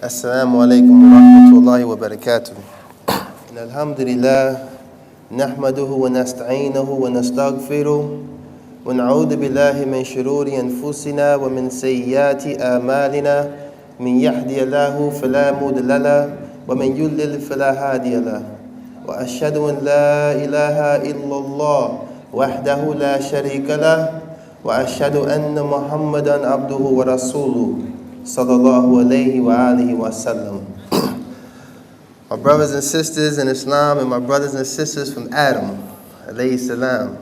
Assalamu alaikum wa rahmatullahi wa barakatuh. Alhamdulillah, nahmaduhu wa nasta'inuhu wa nastaghfiruh wa na'udhu billahi min shururi anfusina wa min sayyiati a'malina min yahdihillahu fala mudilla lahu wa man yudlil fala hadiya lahu wa ashhadu an la ilaha illallah wahdahu la sharika lahu wa ashhadu anna Muhammadan abduhu wa rasuluh sallallahu alayhi wa alihi wa sallam. My brothers and sisters in Islam and my brothers and sisters from Adam, alayhi salam.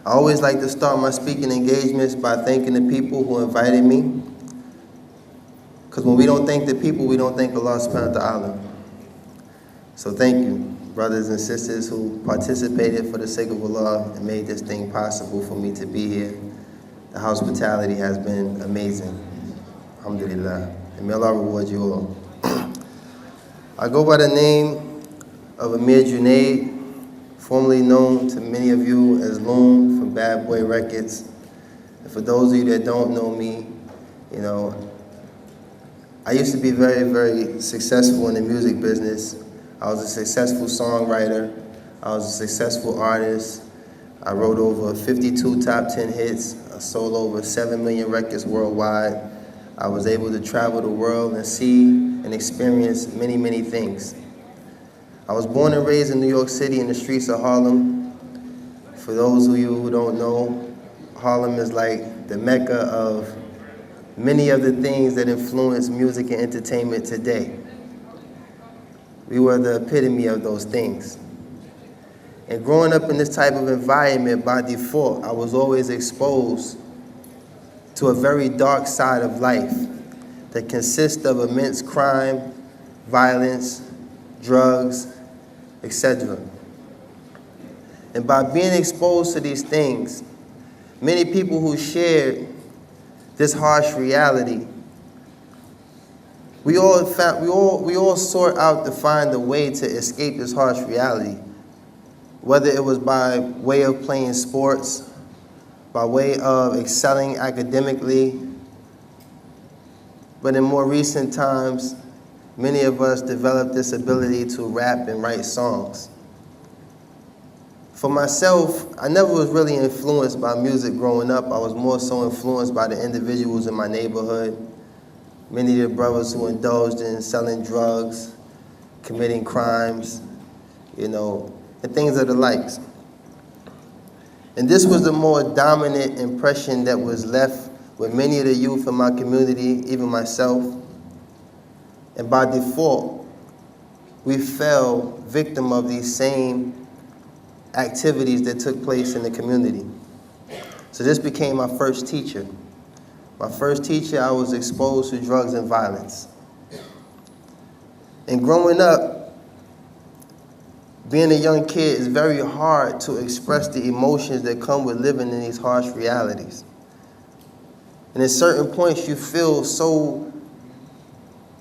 I always like to start my speaking engagements by thanking the people who invited me. Because when we don't thank the people, we don't thank Allah subhanahu wa ta'ala. So thank you, brothers and sisters who participated for the sake of Allah and made this thing possible for me to be here. The hospitality has been amazing. Alhamdulillah. And may Allah reward you all. I go by the name of Amir, formerly known to many of you as Loon from Bad Boy Records. And for those of you that don't know me, you know, I used to be very, very successful in the music business. I was a successful songwriter. I was a successful artist. I wrote over 52 top 10 hits. I sold over 7 million records worldwide. I was able to travel the world and see and experience many, many things. I was born and raised in New York City in the streets of Harlem. For those of you who don't know, Harlem is like the mecca of many of the things that influence music and entertainment today. We were the epitome of those things. And growing up in this type of environment, by default, I was always exposed to a very dark side of life that consists of immense crime, violence, drugs, etc. And by being exposed to these things, many people who shared this harsh reality, we all sought out to find a way to escape this harsh reality, whether it was by way of playing sports, by way of excelling academically. But in more recent times, many of us developed this ability to rap and write songs. For myself, I never was really influenced by music growing up. I was more so influenced by the individuals in my neighborhood, many of the brothers who indulged in selling drugs, committing crimes, you know, and things of the likes. And this was the more dominant impression that was left with many of the youth in my community, even myself. And by default, we fell victim of these same activities that took place in the community. So this became my first teacher. My first teacher, I was exposed to drugs and violence. And growing up, being a young kid, is very hard to express the emotions that come with living in these harsh realities. And at certain points, you feel so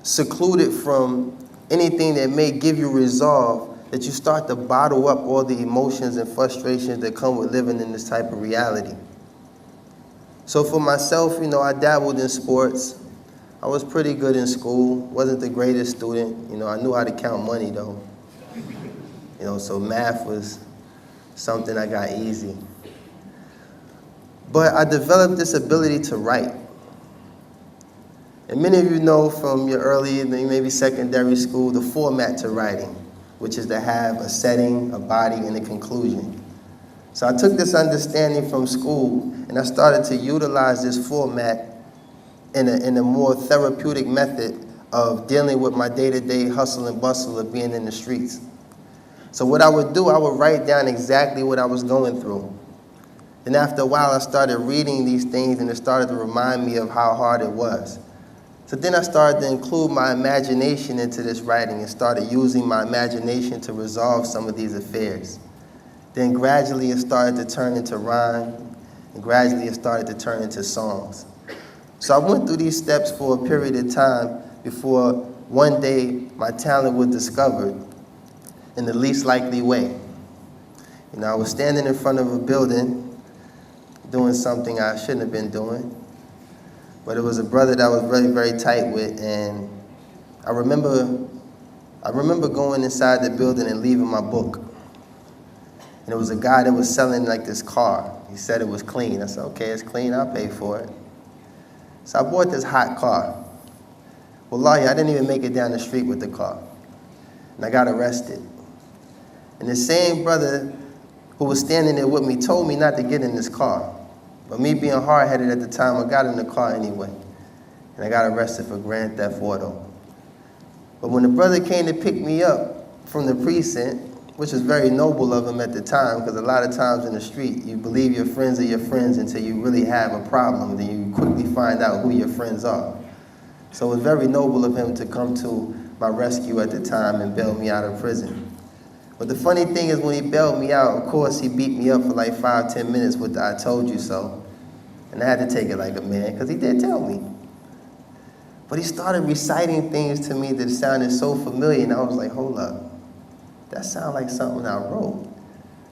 secluded from anything that may give you resolve that you start to bottle up all the emotions and frustrations that come with living in this type of reality. So for myself, you know, I dabbled in sports. I was pretty good in school, wasn't the greatest student. You know, I knew how to count money though. You know, so math was something I got easy. But I developed this ability to write. And many of you know from your early, maybe secondary school, the format to writing, which is to have a setting, a body, and a conclusion. So I took this understanding from school, and I started to utilize this format in a more therapeutic method of dealing with my day-to-day hustle and bustle of being in the streets. So what I would do, I would write down exactly what I was going through. Then after a while, I started reading these things, and it started to remind me of how hard it was. So then I started to include my imagination into this writing and started using my imagination to resolve some of these affairs. Then gradually it started to turn into rhyme, and gradually it started to turn into songs. So I went through these steps for a period of time before one day my talent was discovered in the least likely way. You know, I was standing in front of a building doing something I shouldn't have been doing. But it was a brother that I was very, very tight with, and I remember going inside the building and leaving my book. And there was a guy that was selling like this car. He said it was clean. I said, okay, it's clean, I'll pay for it. So I bought this hot car. Wallahi, I didn't even make it down the street with the car. And I got arrested. And the same brother who was standing there with me told me not to get in this car. But me being hard-headed at the time, I got in the car anyway. And I got arrested for grand theft auto. But when the brother came to pick me up from the precinct, which was very noble of him at the time, because a lot of times in the street, you believe your friends are your friends until you really have a problem, then you quickly find out who your friends are. So it was very noble of him to come to my rescue at the time and bail me out of prison. But the funny thing is, when he bailed me out, of course, he beat me up for like 5-10 minutes with the "I told you so." And I had to take it like a man, because he did tell me. But he started reciting things to me that sounded so familiar, and I was like, hold up. That sounds like something I wrote.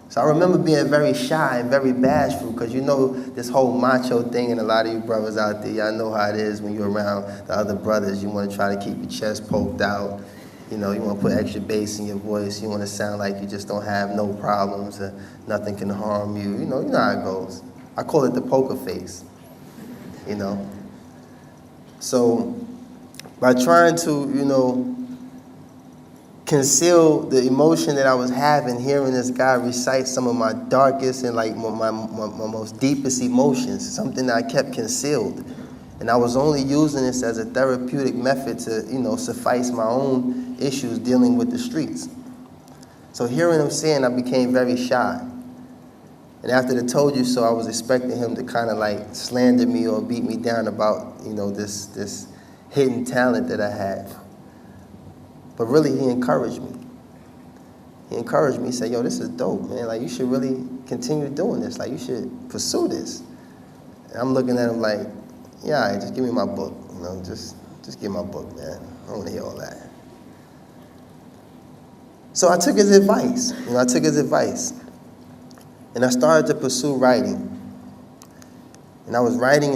So I remember being very shy and very bashful, because you know this whole macho thing, and a lot of you brothers out there, y'all know how it is when you're around the other brothers. You want to try to keep your chest poked out. You know, you want to put extra bass in your voice. You want to sound like you just don't have no problems and nothing can harm you. You know how it goes. I call it the poker face, you know. So by trying to, conceal the emotion that I was having, hearing this guy recite some of my darkest and like my most deepest emotions, something that I kept concealed. And I was only using this as a therapeutic method to, suffice my own issues dealing with the streets. So hearing him saying, I became very shy. And after the "told you so," I was expecting him to kind of like slander me or beat me down about, this hidden talent that I had. But really, he encouraged me. He encouraged me. He said, yo, this is dope, man. Like, you should really continue doing this. Like, you should pursue this. And I'm looking at him like, yeah, all right, just give me my book. Just give me my book, man. I don't want to hear all that. So I took his advice. And I started to pursue writing. And I was writing.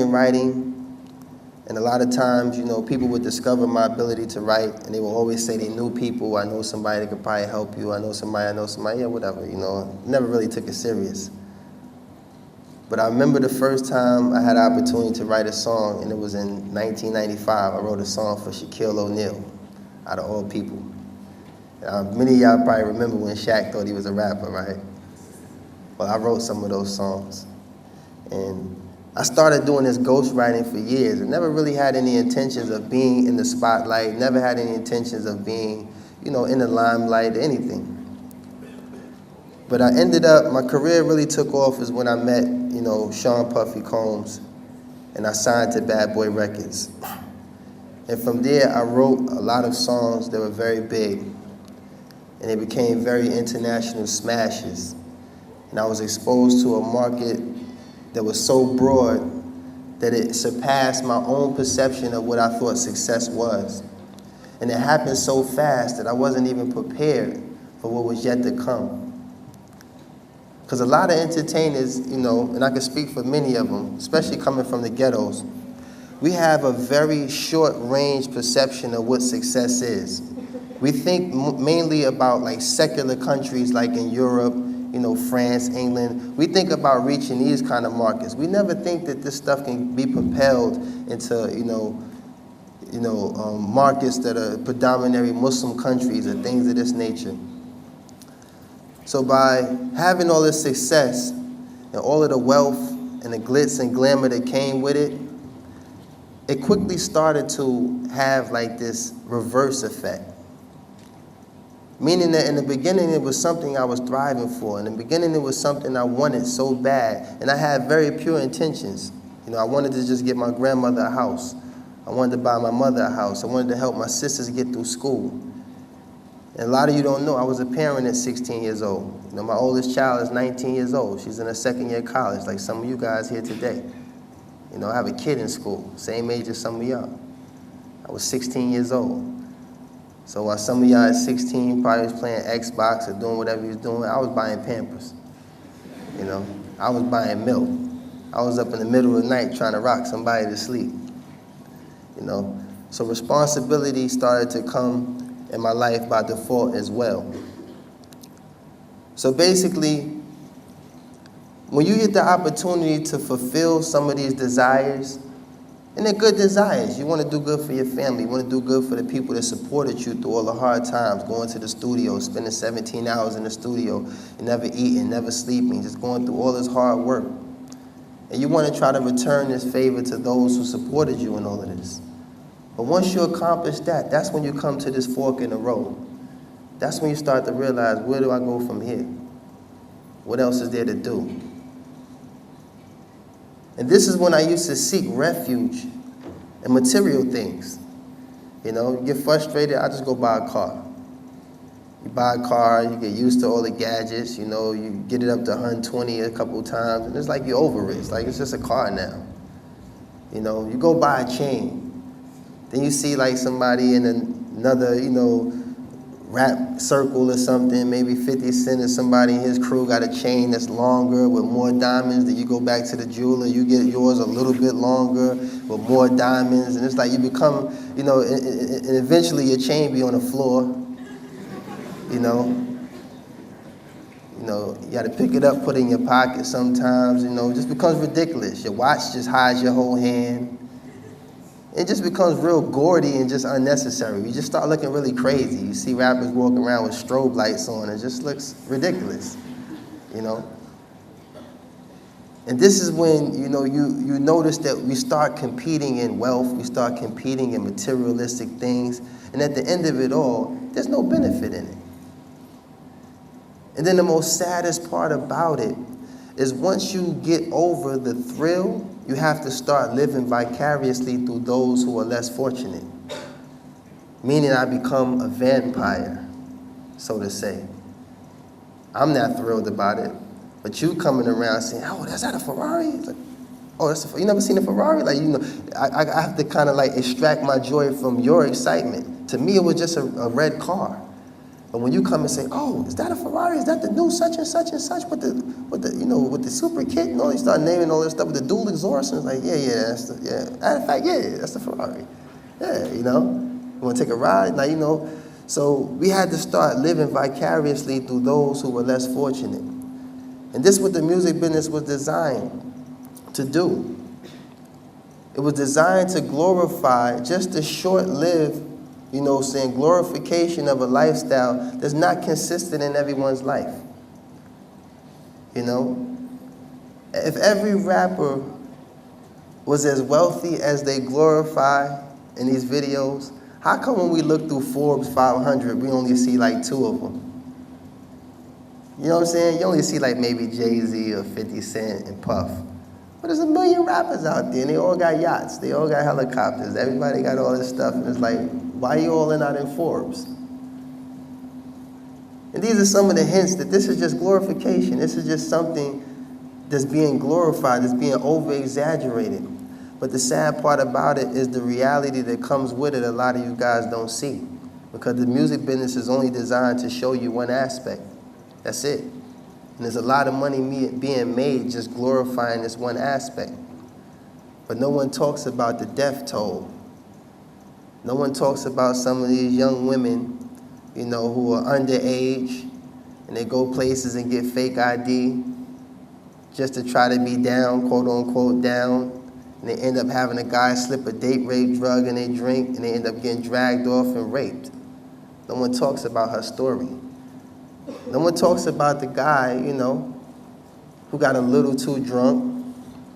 And a lot of times, people would discover my ability to write, and they will always say they knew people. I know somebody that could probably help you. I know somebody, yeah, whatever, Never really took it serious. But I remember the first time I had an opportunity to write a song, and it was in 1995. I wrote a song for Shaquille O'Neal, out of all people. Many of y'all probably remember when Shaq thought he was a rapper, right? Well, I wrote some of those songs. And I started doing this ghostwriting for years and never really had any intentions of being in the spotlight, never had any intentions of being, in the limelight or anything. But I ended up, my career really took off is when I met, Sean Puffy Combs, and I signed to Bad Boy Records. And from there, I wrote a lot of songs that were very big, and they became very international smashes. And I was exposed to a market that was so broad that it surpassed my own perception of what I thought success was. And it happened so fast that I wasn't even prepared for what was yet to come. Because a lot of entertainers, and I can speak for many of them, especially coming from the ghettos, we have a very short-range perception of what success is. We think mainly about like secular countries like in Europe, France, England. We think about reaching these kind of markets. We never think that this stuff can be propelled into, markets that are predominantly Muslim countries or things of this nature. So by having all this success and all of the wealth and the glitz and glamour that came with it, it quickly started to have like this reverse effect. Meaning that in the beginning, it was something I was thriving for. In the beginning, it was something I wanted so bad. And I had very pure intentions. I wanted to just get my grandmother a house. I wanted to buy my mother a house. I wanted to help my sisters get through school. And a lot of you don't know, I was a parent at 16 years old. My oldest child is 19 years old. She's in her second year of college, like some of you guys here today. I have a kid in school, same age as some of y'all. I was 16 years old. So while some of y'all at 16 probably was playing Xbox or doing whatever you was doing, I was buying Pampers. I was buying milk. I was up in the middle of the night trying to rock somebody to sleep. So responsibility started to come in my life by default as well. So basically, when you get the opportunity to fulfill some of these desires, and they're good desires, you want to do good for your family, you want to do good for the people that supported you through all the hard times, going to the studio, spending 17 hours in the studio, and never eating, never sleeping, just going through all this hard work. And you want to try to return this favor to those who supported you in all of this. But once you accomplish that, that's when you come to this fork in the road. That's when you start to realize, where do I go from here? What else is there to do? And this is when I used to seek refuge in material things. You know, you get frustrated, I just go buy a car. You buy a car, you get used to all the gadgets, you know, you get it up to 120 a couple of times, and it's like you're over it. It's like it's just a car now. You know, you go buy a chain. Then you see like somebody in another, you know, rap circle or something, maybe 50 Cent or somebody in his crew got a chain that's longer with more diamonds. Then you go back to the jeweler, you get yours a little bit longer with more diamonds. And it's like you become, you know, and eventually your chain be on the floor, you know. You know, you got to pick it up, put it in your pocket sometimes, you know. It just becomes ridiculous. Your watch just hides your whole hand. It just becomes real gaudy and just unnecessary. You just start looking really crazy. You see rappers walking around with strobe lights on. It just looks ridiculous, you know. And this is when, you know, you notice that we start competing in wealth. We start competing in materialistic things. And at the end of it all, there's no benefit in it. And then the most saddest part about it is once you get over the thrill, you have to start living vicariously through those who are less fortunate. Meaning I become a vampire, so to say. I'm not thrilled about it, but you coming around saying, oh, is that a Ferrari? Like, oh, that's you never seen a Ferrari? Like, you know, I have to kind of like extract my joy from your excitement. To me, it was just a red car. But when you come and say, oh, is that a Ferrari? Is that the new such and such and such with the you know, with the super kit and all, you start naming all this stuff with the dual exhaust, and it's like, yeah. Matter of fact, yeah, that's the Ferrari. Yeah, you know. You want to take a ride? Like, you know. So we had to start living vicariously through those who were less fortunate. And this is what the music business was designed to do. It was designed to glorify just a short-lived, you know, saying glorification of a lifestyle that's not consistent in everyone's life. You know, if every rapper was as wealthy as they glorify in these videos, how come when we look through Forbes 500, we only see like 2 of them? You know what I'm saying? You only see like maybe Jay-Z or 50 Cent and Puff. But there's a million rappers out there, and they all got yachts. They all got helicopters. Everybody got all this stuff, and it's like, why are you all not in Forbes? And these are some of the hints that this is just glorification. This is just something that's being glorified, that's being over-exaggerated. But the sad part about it is the reality that comes with it a lot of you guys don't see. Because the music business is only designed to show you one aspect. That's it. And there's a lot of money being made just glorifying this one aspect. But no one talks about the death toll. No one talks about some of these young women, you know, who are underage, and they go places and get fake ID just to try to be down, quote unquote down, and they end up having a guy slip a date rape drug in their drink, and they end up getting dragged off and raped. No one talks about her story. No one talks about the guy, you know, who got a little too drunk,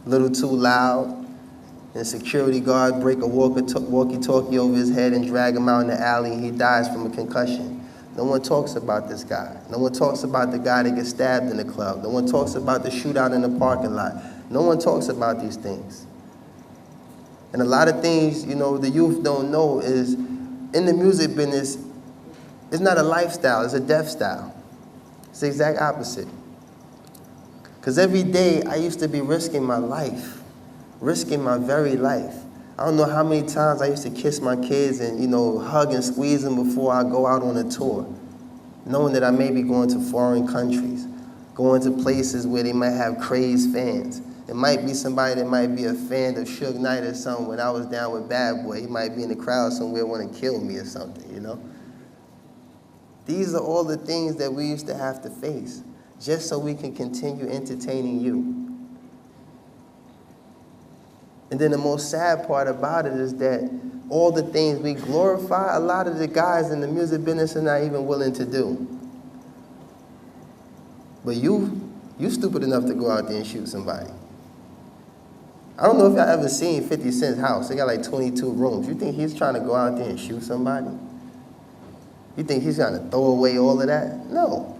a little too loud, and a security guard break a walkie-talkie over his head and drag him out in the alley, and he dies from a concussion. No one talks about this guy. No one talks about the guy that gets stabbed in the club. No one talks about the shootout in the parking lot. No one talks about these things. And a lot of things, you know, the youth don't know is in the music business, it's not a lifestyle, it's a death style. It's the exact opposite. Because every day I used to be risking my life, risking my very life. I don't know how many times I used to kiss my kids and, you know, hug and squeeze them before I go out on a tour, knowing that I may be going to foreign countries, going to places where they might have crazed fans. It might be somebody that might be a fan of Suge Knight or something. When I was down with Bad Boy, he might be in the crowd somewhere want to kill me or something, you know? These are all the things that we used to have to face just so we can continue entertaining you. And then the most sad part about it is that all the things we glorify, a lot of the guys in the music business are not even willing to do. But you stupid enough to go out there and shoot somebody. I don't know if y'all ever seen 50 Cent's house. They got like 22 rooms. You think he's trying to go out there and shoot somebody? You think he's trying to throw away all of that? No.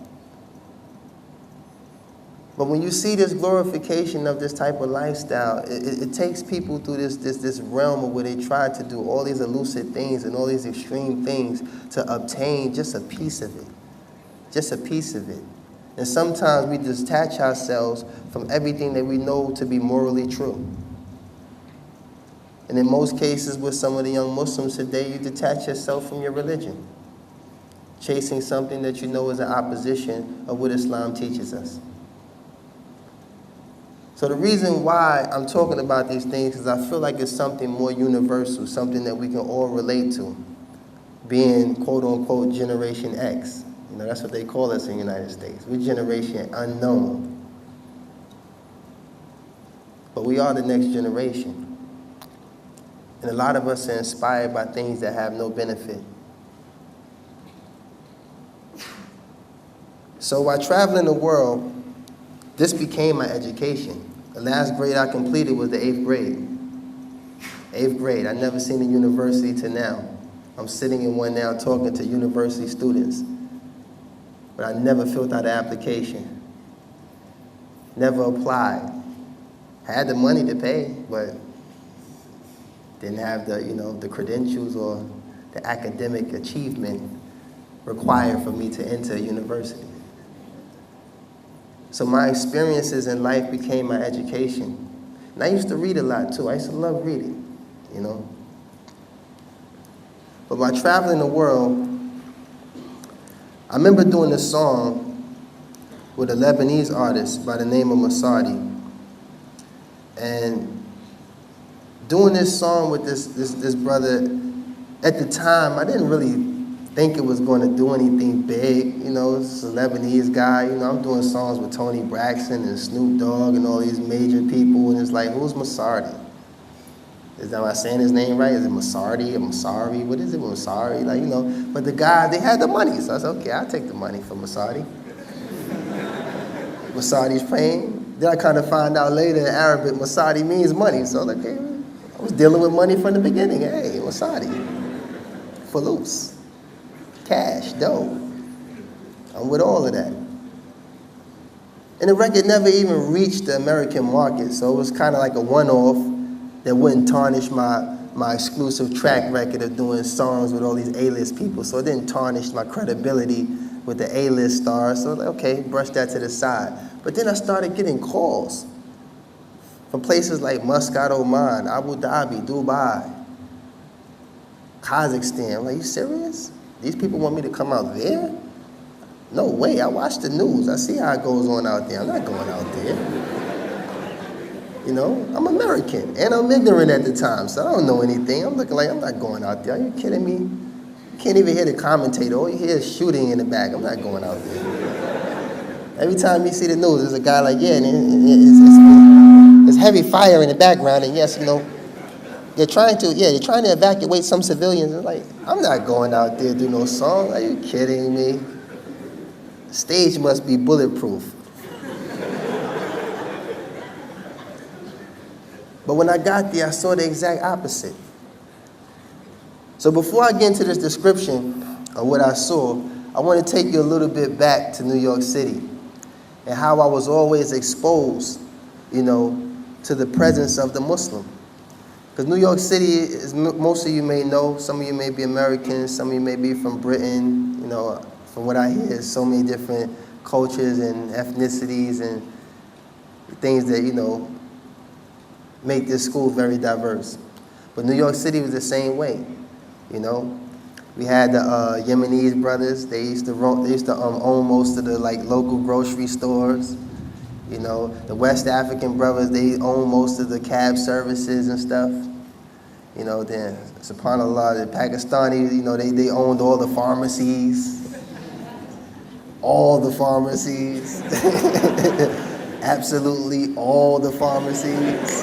But when you see this glorification of this type of lifestyle, it takes people through this realm of where they try to do all these elusive things and all these extreme things to obtain just a piece of it. Just a piece of it. And sometimes we detach ourselves from everything that we know to be morally true. And in most cases with some of the young Muslims today, you detach yourself from your religion, chasing something that you know is in opposition of what Islam teaches us. So the reason why I'm talking about these things is I feel like it's something more universal, something that we can all relate to, being quote-unquote Generation X. You know, that's what they call us in the United States. We're Generation Unknown. But we are the next generation. And a lot of us are inspired by things that have no benefit. So while traveling the world, this became my education. The last grade I completed was the 8th grade. 8th grade. I never seen a university to now. I'm sitting in one now talking to university students. But I never filled out an application. Never applied. Had the money to pay, but didn't have the, the credentials or the academic achievement required for me to enter a university. So my experiences in life became my education. And I used to read a lot too. I used to love reading, But while traveling the world, I remember doing a song with a Lebanese artist by the name of Masadi. And doing this song with this brother, at the time, I didn't really think it was going to do anything big. It's a Lebanese guy. I'm doing songs with Tony Braxton and Snoop Dogg and all these major people, and it's like, who's Masardi? Am I saying his name right? Is it Masardi or Masari? What is it, Masari? But the guy, they had the money, so I said, okay, I'll take the money for Masardi. Masardi's paying. Then I kind of find out later in Arabic, Masardi means money, so I was like, okay, I was dealing with money from the beginning. Hey, Masardi, fulus. Cash, dough. I'm with all of that. And the record never even reached the American market, so it was kind of like a one-off that wouldn't tarnish my exclusive track record of doing songs with all these A-list people. So it didn't tarnish my credibility with the A-list stars. So like, okay, brush that to the side. But then I started getting calls from places like Muscat, Oman, Abu Dhabi, Dubai, Kazakhstan. I'm like, you serious? These people want me to come out there? No way. I watch the news. I see how it goes on out there. I'm not going out there. I'm American, and I'm ignorant at the time, so I don't know anything. I'm looking like I'm not going out there. Are you kidding me? You can't even hear the commentator. All you hear is shooting in the back. I'm not going out there. Every time you see the news, there's a guy like, yeah, and it's heavy fire in the background, and yes, they're trying to evacuate some civilians. It's like, I'm not going out there to do no song. Are you kidding me? The stage must be bulletproof. But when I got there, I saw the exact opposite. So before I get into this description of what I saw, I want to take you a little bit back to New York City and how I was always exposed, to the presence of the Muslim. Because New York City, as most of you may know, some of you may be Americans, some of you may be from Britain. From what I hear, so many different cultures and ethnicities and things that, make this school very diverse. But New York City was the same way, We had the Yemenis brothers. They used to own most of the local grocery stores. You know, the West African brothers, they own most of the cab services and stuff. You know, then, subhanAllah, the Pakistanis, you know, they owned all the pharmacies. All the pharmacies. Absolutely all the pharmacies.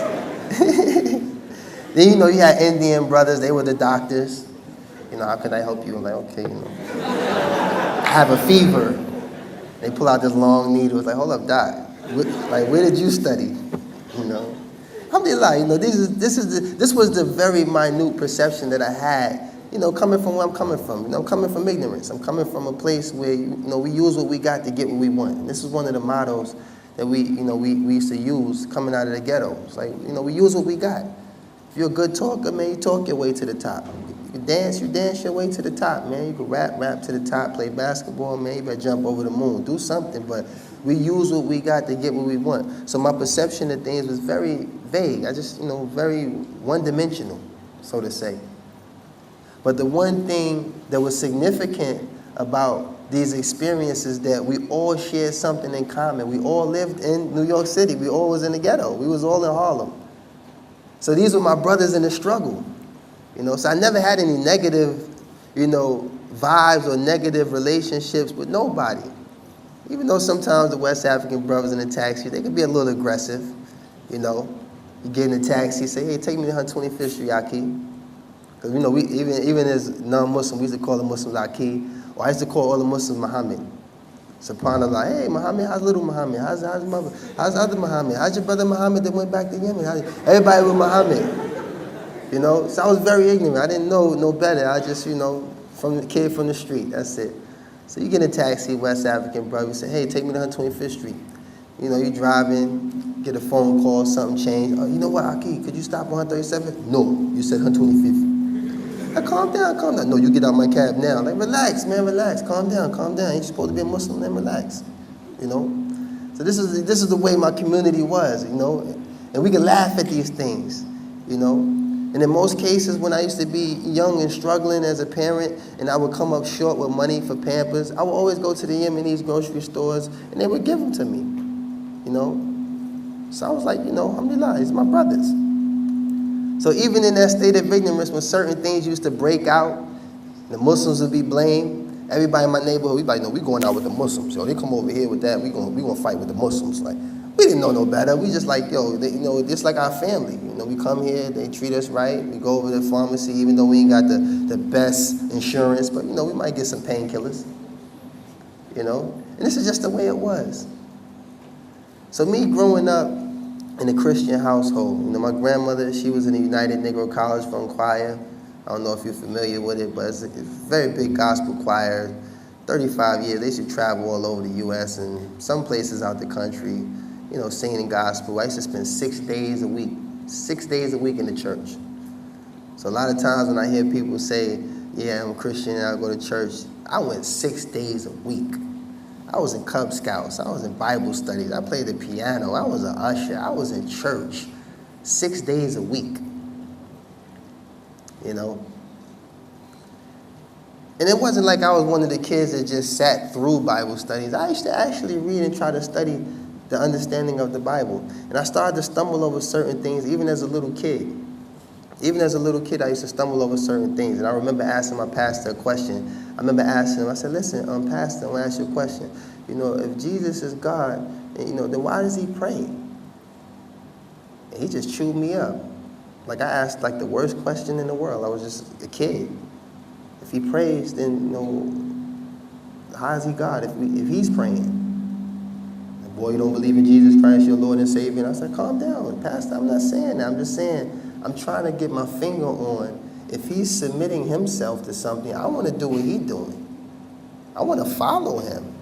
Then, you know, you had Indian brothers, they were the doctors. You know, how can I help you? I'm like, okay, you know. I have a fever. They pull out this long needle. It's like, hold up, doc. Like, where did you study? You know? Alhamdulillah, you know, this was the very minute perception that I had, you know, coming from where I'm coming from. You know, I'm coming from ignorance. I'm coming from a place where, you know, we use what we got to get what we want. And this is one of the mottos that we used to use coming out of the ghetto. It's like, you know, we use what we got. If you're a good talker, man, you talk your way to the top. You dance your way to the top, man. You can rap to the top, play basketball, man. You better jump over the moon. Do something, but we use what we got to get what we want. So my perception of things was very vague. I just, you know, very one-dimensional, so to say. But the one thing that was significant about these experiences that we all shared something in common. We all lived in New York City. We all was in the ghetto. We was all in Harlem. So these were my brothers in the struggle. You know, so I never had any negative, you know, vibes or negative relationships with nobody. Even though sometimes the West African brothers in the taxi, they can be a little aggressive, you know. You get in the taxi, say, hey, take me to 125th Street, Aki. Because, you know, we even as non-Muslim, we used to call the Muslims Aki. Or I used to call all the Muslims Muhammad. SubhanAllah, hey, Muhammad, how's little Muhammad? How's mother? How's other Muhammad? How's your brother Muhammad that went back to Yemen? Everybody with Muhammad. You know, so I was very ignorant. I didn't know no better. I just, you know, from the kid from the street, that's it. So you get in a taxi, West African brother, you say, hey, take me to 125th Street. You know, you driving, get a phone call, something changed. Oh, you know what, Aki, could you stop on 137th? No, you said 125th. Like, calm down. No, you get out my cab now. Like, relax, man, relax. Calm down. You're supposed to be a Muslim, then relax. You know? So this is the way my community was, you know? And we can laugh at these things, you know? And in most cases, when I used to be young and struggling as a parent, and I would come up short with money for Pampers, I would always go to the Yemenese grocery stores, and they would give them to me, you know? So I was like, you know, alhamdulillah, it's my brothers. So even in that state of ignorance, when certain things used to break out, the Muslims would be blamed. Everybody in my neighborhood, we like, no, we going out with the Muslims. Yo, they come over here with that, we gonna fight with the Muslims. Like, we didn't know no better. We just like, yo, you know, just like our family. You know, we come here, they treat us right. We go over to the pharmacy, even though we ain't got the best insurance, but you know, we might get some painkillers. You know, and this is just the way it was. So me growing up in a Christian household, you know, my grandmother, she was in the United Negro College Fund Choir. I don't know if you're familiar with it, but it's a very big gospel choir. 35 years, they used to travel all over the U.S. and some places out the country, you know, singing gospel. I used to spend 6 days a week in the church. So a lot of times when I hear people say, yeah, I'm a Christian and I go to church, I went 6 days a week. I was in Cub Scouts, I was in Bible studies, I played the piano, I was an usher, I was in church 6 days a week, you know. And it wasn't like I was one of the kids that just sat through Bible studies. I used to actually read and try to study the understanding of the Bible. And I started to stumble over certain things even as a little kid. Even as a little kid, I used to stumble over certain things. And I remember asking my pastor a question. I remember asking him, I said, listen, pastor, I want to ask you a question. You know, if Jesus is God, you know, then why does he pray? And he just chewed me up. Like I asked like the worst question in the world. I was just a kid. If he prays, then, you know, how is he God if he's praying? And boy, you don't believe in Jesus Christ, your Lord and Savior? And I said, calm down, pastor, I'm not saying that. I'm just saying, I'm trying to get my finger on, if he's submitting himself to something, I want to do what he's doing. I want to follow him.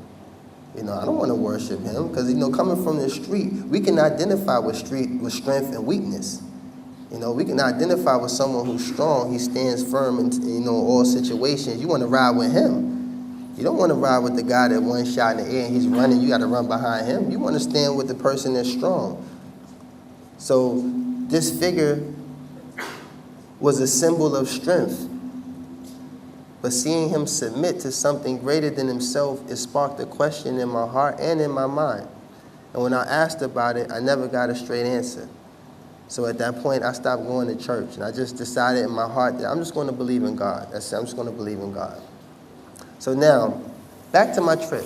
You know, I don't want to worship him because, you know, coming from the street, we can identify with strength and weakness. You know, we can identify with someone who's strong. He stands firm in, you know, all situations. You want to ride with him. You don't want to ride with the guy that one shot in the air and he's running. You got to run behind him. You want to stand with the person that's strong. So this figure was a symbol of strength. But seeing him submit to something greater than himself, it sparked a question in my heart and in my mind. And when I asked about it, I never got a straight answer. So at that point, I stopped going to church, and I just decided in my heart that I'm just going to believe in God. That's it, I'm just going to believe in God. So now, back to my trip.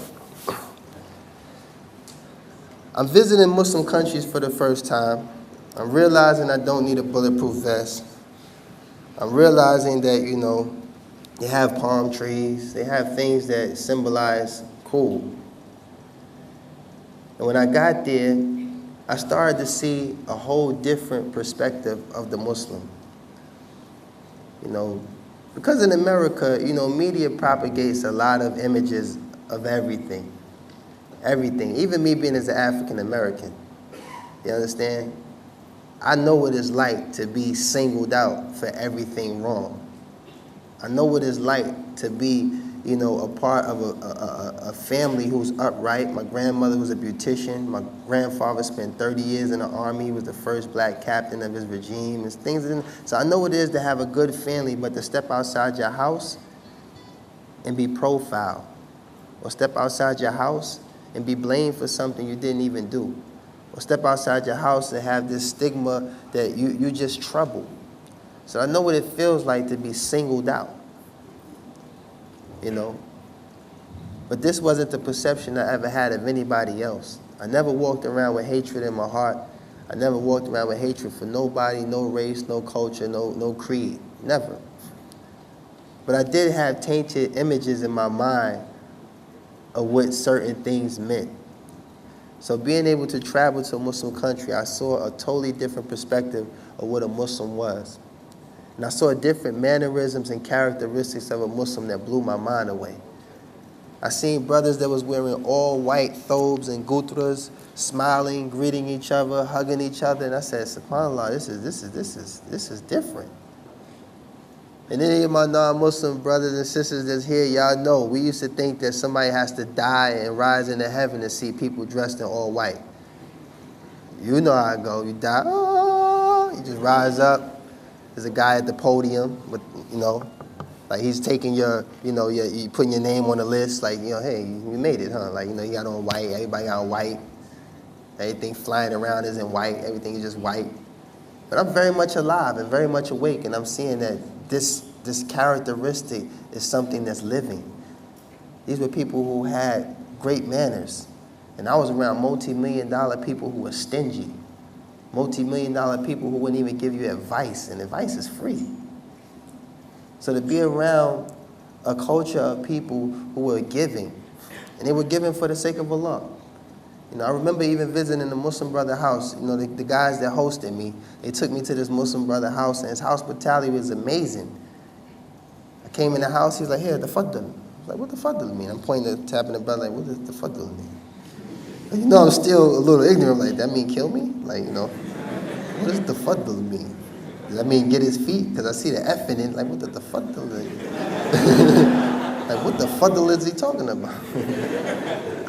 I'm visiting Muslim countries for the first time. I'm realizing I don't need a bulletproof vest. I'm realizing that, you know, they have palm trees. They have things that symbolize cool. And when I got there, I started to see a whole different perspective of the Muslim. You know, because in America, you know, media propagates a lot of images of everything. Everything. Even me being as an African American. You understand? I know what it's like to be singled out for everything wrong. I know what it's like to be, you know, a part of a family who's upright. My grandmother was a beautician. My grandfather spent 30 years in the army. He was the first black captain of his regime. And things. So I know what it is to have a good family, but to step outside your house and be profiled. Or step outside your house and be blamed for something you didn't even do. Or step outside your house and have this stigma that you just trouble. So I know what it feels like to be singled out. You know? But this wasn't the perception I ever had of anybody else. I never walked around with hatred in my heart. I never walked around with hatred for nobody, no race, no culture, no creed. Never. But I did have tainted images in my mind of what certain things meant. So being able to travel to a Muslim country, I saw a totally different perspective of what a Muslim was. And I saw different mannerisms and characteristics of a Muslim that blew my mind away. I seen brothers that was wearing all white thobes and gutras, smiling, greeting each other, hugging each other, and I said, SubhanAllah, this is different. And any of my non-Muslim brothers and sisters that's here, y'all know, we used to think that somebody has to die and rise into heaven to see people dressed in all white. You know how it go. You die, oh, you just rise up. There's a guy at the podium with, you know, like he's taking your, you know, you putting your name on the list, like, you know, hey, you made it, huh? Like, you know, you got on white, everybody got on white. Everything flying around is in white, everything is just white. But I'm very much alive and very much awake, and I'm seeing that this characteristic is something that's living. These were people who had great manners. And I was around multi-million-dollar people who were stingy. Multi-million-dollar people who wouldn't even give you advice, and advice is free. So to be around a culture of people who were giving, and they were giving for the sake of Allah. You know, I remember even visiting the Muslim brother house. You know, the guys that hosted me, they took me to this Muslim brother house, and his hospitality was amazing. I came in the house, he was like, here, the tafaddal. I was like, what the tafaddal mean? I'm pointing, tapping the brother, like, what does the tafaddal mean? And you know, I'm still a little ignorant, like, that mean kill me? Like, you know, what does the tafaddal mean? Does that mean get his feet? Because I see the F in it, like, what the tafaddal mean? Like, what the tafaddal is he talking about?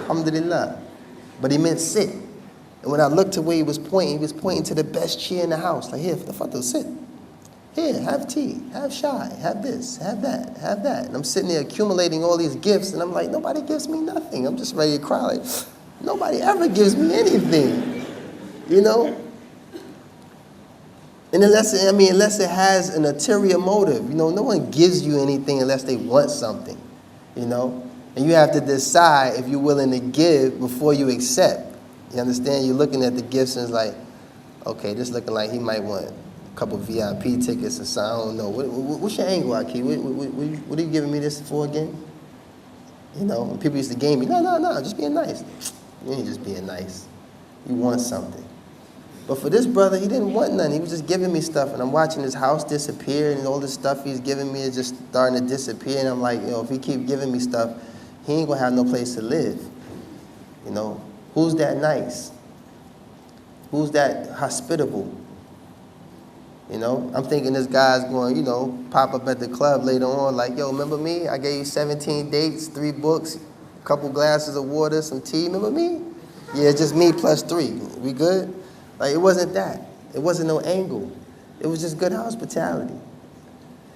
Alhamdulillah. But he meant sit. And when I looked to where he was pointing to the best chair in the house. Like, here, tafaddal, sit. Here, have tea, have shy, have this, have that, have that. And I'm sitting there accumulating all these gifts, and I'm like, nobody gives me nothing. I'm just ready to cry. Like, nobody ever gives me anything, you know? And unless it has an ulterior motive, you know, no one gives you anything unless they want something, you know? And you have to decide if you're willing to give before you accept. You understand? You're looking at the gifts and it's like, okay, this looking like he might want a couple VIP tickets or something. I don't know. What's your angle, Aki? What are you giving me this for again? You know, when people used to game me, no, just being nice. You ain't just being nice. You want something. But for this brother, he didn't want nothing. He was just giving me stuff, and I'm watching his house disappear, and all this stuff he's giving me is just starting to disappear. And I'm like, you know, if he keep giving me stuff, he ain't gonna have no place to live. You know, who's that nice? Who's that hospitable? You know, I'm thinking this guy's going, you know, pop up at the club later on, like, yo, remember me? I gave you 17 dates, 3 books, a couple glasses of water, some tea. Remember me? Yeah, just me plus 3. We good? Like, it wasn't that. It wasn't no angle. It was just good hospitality.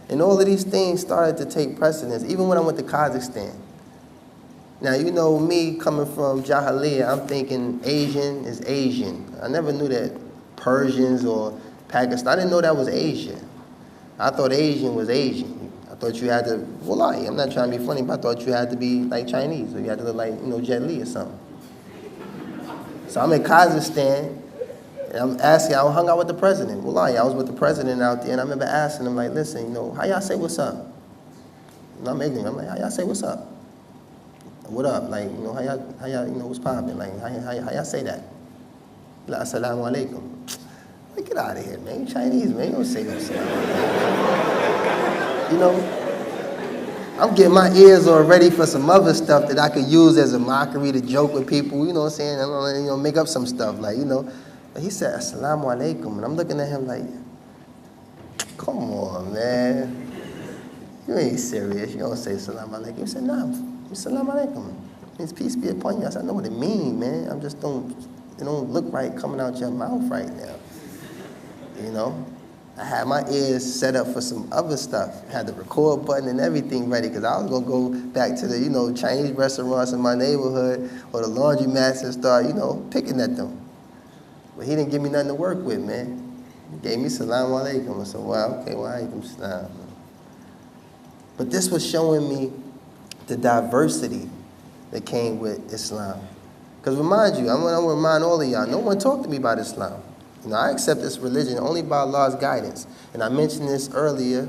And all of these things started to take precedence. Even when I went to Kazakhstan, Now, you know me coming from Jahiliyyah, I'm thinking Asian is Asian. I never knew that Persians or Pakistan, I didn't know that was Asia. I thought Asian was Asian. I thought you had to, wallahi, I'm not trying to be funny, but I thought you had to be like Chinese, or you had to look like, you know, Jet Li or something. So I'm in Kazakhstan, and I'm asking, I hung out with the president. Wallahi, I was with the president out there, and I remember asking him, like, listen, you know, how y'all say what's up? And I'm ignorant, I'm like, how y'all say what's up? What up? Like, you know, how y'all, you know, what's poppin'? Like, how y'all say that? Like, assalamu alaikum. Like, get out of here, man. You Chinese, man. You don't say that. You know? I'm getting my ears all ready for some other stuff that I could use as a mockery to joke with people, you know what I'm saying? I'm gonna, you know, make up some stuff, like, you know. But he said, assalamu alaikum. And I'm looking at him like, come on, man. You ain't serious. You don't say assalamu alaikum. He said, nah, assalamu alaikum. It means peace be upon you. I said, I know what it means, man. I'm just it don't look right coming out your mouth right now. You know? I had my ears set up for some other stuff. I had the record button and everything ready because I was going to go back to the, you know, Chinese restaurants in my neighborhood or the laundromats and start, you know, picking at them. But he didn't give me nothing to work with, man. He gave me salaam alaikum. I said, wow, okay, wa alaikum salam. But this was showing me the diversity that came with Islam. Because remind you, I'm going to remind all of y'all, no one talked to me about Islam. You know, I accept this religion only by Allah's guidance. And I mentioned this earlier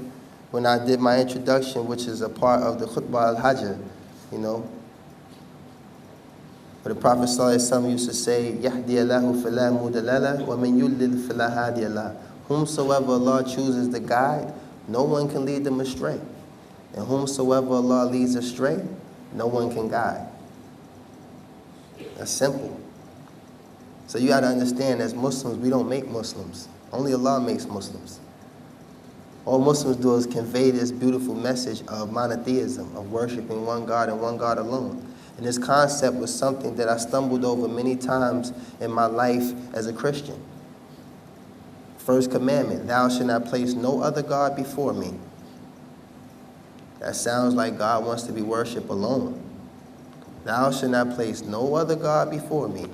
when I did my introduction, which is a part of the Khutbah al-Hajj, you know. Where the Prophet ﷺ used to say, يَهْدِيَ اللَّهُ فَلَا مُضِلَّ لَهُ وَمَنْ يُضْلِلْ فَلَا هَادِيَ لَهُ. Whomsoever Allah chooses to guide, no one can lead them astray. And whomsoever Allah leads astray, no one can guide. That's simple. So you got to understand, as Muslims, we don't make Muslims. Only Allah makes Muslims. All Muslims do is convey this beautiful message of monotheism, of worshiping one God and one God alone. And this concept was something that I stumbled over many times in my life as a Christian. First commandment, thou shalt not place no other God before me. That sounds like God wants to be worshipped alone. Thou shalt not place no other God before me.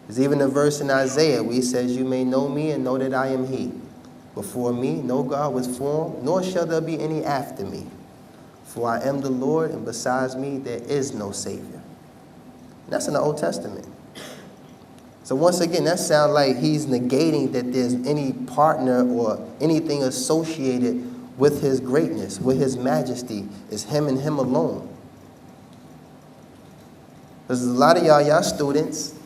There's even a verse in Isaiah where he says, you may know me and know that I am he. Before me, no God was formed, nor shall there be any after me. For I am the Lord, and besides me, there is no Savior. That's in the Old Testament. So once again, that sounds like he's negating that there's any partner or anything associated with his greatness, with his majesty. It's him and him alone. There's a lot of y'all students,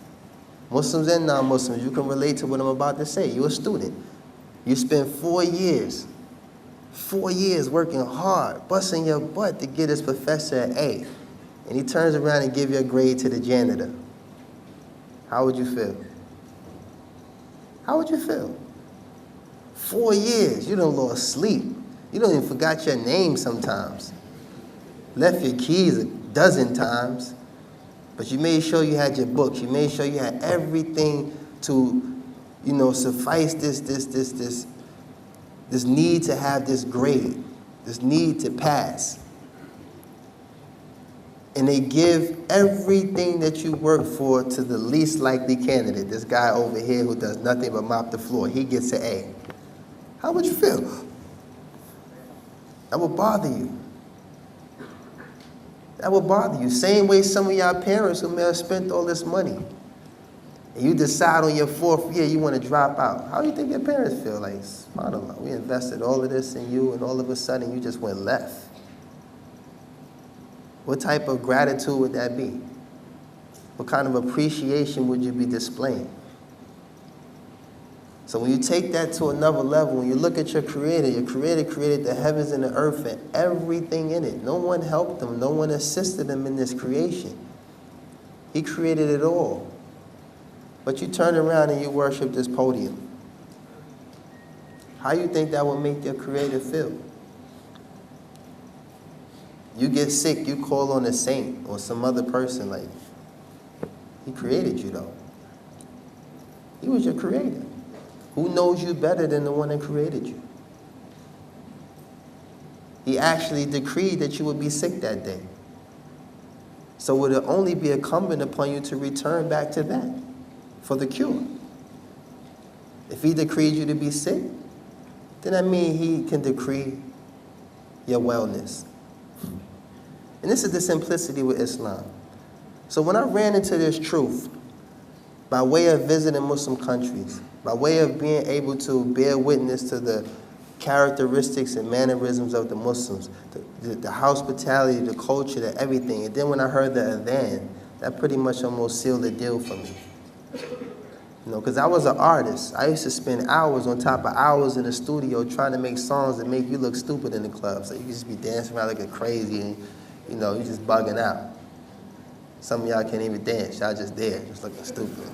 Muslims and non-Muslims, you can relate to what I'm about to say. You're a student. You spend 4 years working hard, busting your butt to get this professor an A. And he turns around and gives you a grade to the janitor. How would you feel? How would you feel? 4 years, you done lost sleep. You don't even forgot your name sometimes. Left your keys a dozen times. But you made sure you had your books. You made sure you had everything to, you know, suffice this need to have this grade, this need to pass. And they give everything that you work for to the least likely candidate. This guy over here who does nothing but mop the floor. He gets an A. How would you feel? That would bother you. That would bother you. Same way some of y'all parents who may have spent all this money. And you decide on your 4th year you want to drop out. How do you think your parents feel? Like, subhanAllah, we invested all of this in you and all of a sudden you just went left. What type of gratitude would that be? What kind of appreciation would you be displaying? So when you take that to another level, when you look at your Creator created the heavens and the earth and everything in it. No one helped him. No one assisted him in this creation. He created it all. But you turn around and you worship this podium. How you think that would make your Creator feel? You get sick, you call on a saint or some other person like, he created you though. He was your Creator. Who knows you better than the one that created you? He actually decreed that you would be sick that day. So it will only be incumbent upon you to return back to that for the cure. If he decreed you to be sick, then that means he can decree your wellness. And this is the simplicity with Islam. So when I ran into this truth, by way of visiting Muslim countries, by way of being able to bear witness to the characteristics and mannerisms of the Muslims, the hospitality, the culture, the everything, and then when I heard the adhan, that pretty much almost sealed the deal for me. You know, because I was an artist. I used to spend hours on top of hours in the studio trying to make songs that make you look stupid in the club. So you could just be dancing around looking crazy and, you know, you're just bugging out. Some of y'all can't even dance. Y'all just there, just looking stupid.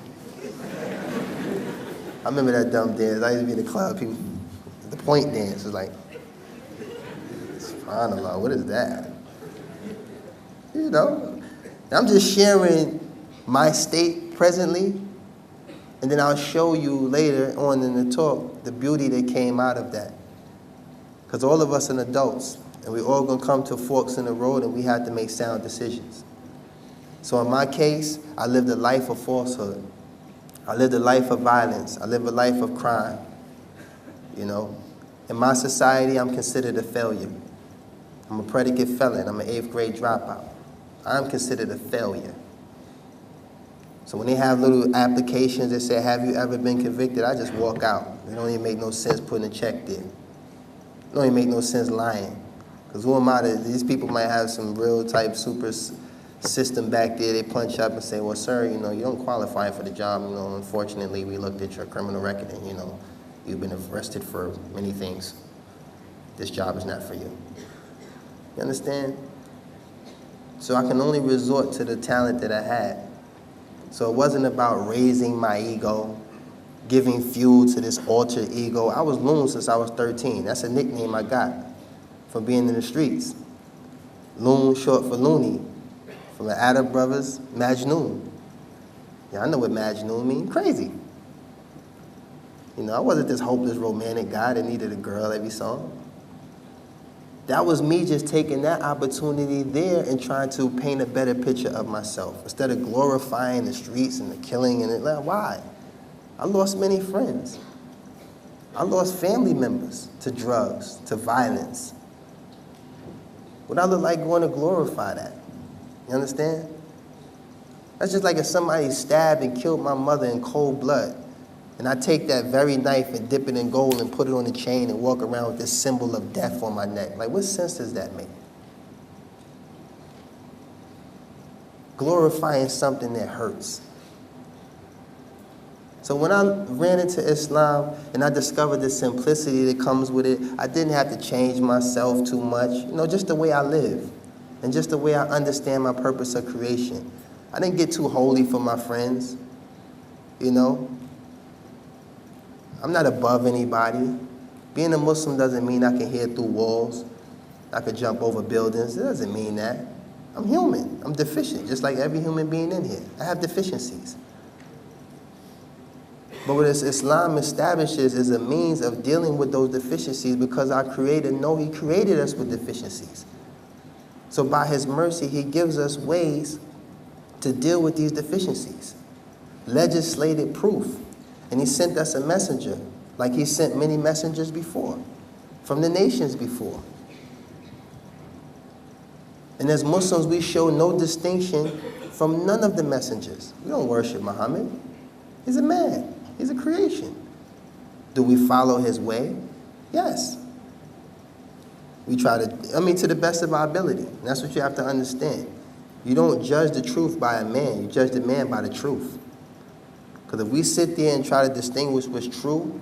I remember that dumb dance. I used to be in the club. People, the point dance was like, subhanAllah, what is that? You know, I'm just sharing my state presently, and then I'll show you later on in the talk the beauty that came out of that. Because all of us are adults, and we all gonna come to forks in the road, and we have to make sound decisions. So in my case, I lived a life of falsehood. I lived a life of violence. I lived a life of crime. You know, in my society, I'm considered a failure. I'm a predicate felon. I'm an 8th grade dropout. I'm considered a failure. So when they have little applications that say, have you ever been convicted? I just walk out. It don't even make no sense putting a check there. It don't even make no sense lying. Because who am I to, these people might have some real type super system back there. They punch up and say, well, sir, you know, you don't qualify for the job. You know, unfortunately, we looked at your criminal record and, you know, you've been arrested for many things. This job is not for you. You understand? So I can only resort to the talent that I had. So it wasn't about raising my ego, giving fuel to this alter ego. I was Loon since I was 13. That's a nickname I got from being in the streets. Loon, short for loony, from the Arab brothers, Majnoon. Yeah, I know what Majnoon means. Crazy. You know, I wasn't this hopeless romantic guy that needed a girl every song. That was me just taking that opportunity there and trying to paint a better picture of myself. Instead of glorifying the streets and the killing and it. Why? I lost many friends. I lost family members to drugs, to violence. Would I look like going to glorify that? You understand? That's just like if somebody stabbed and killed my mother in cold blood, and I take that very knife and dip it in gold and put it on the chain and walk around with this symbol of death on my neck. Like, what sense does that make? Glorifying something that hurts. So when I ran into Islam and I discovered the simplicity that comes with it, I didn't have to change myself too much. You know, just the way I live and just the way I understand my purpose of creation. I didn't get too holy for my friends, you know. I'm not above anybody. Being a Muslim doesn't mean I can hear through walls. I could jump over buildings. It doesn't mean that. I'm human. I'm deficient, just like every human being in here. I have deficiencies. But what Islam establishes is a means of dealing with those deficiencies because our Creator knows He created us with deficiencies. So by His mercy, He gives us ways to deal with these deficiencies. Legislated proof. And He sent us a messenger, like He sent many messengers before, from the nations before. And as Muslims, we show no distinction from none of the messengers. We don't worship Muhammad. He's a man. He's a creation. Do we follow His way? Yes. We try to, to the best of our ability. And that's what you have to understand. You don't judge the truth by a man. You judge the man by the truth. Because if we sit there and try to distinguish what's true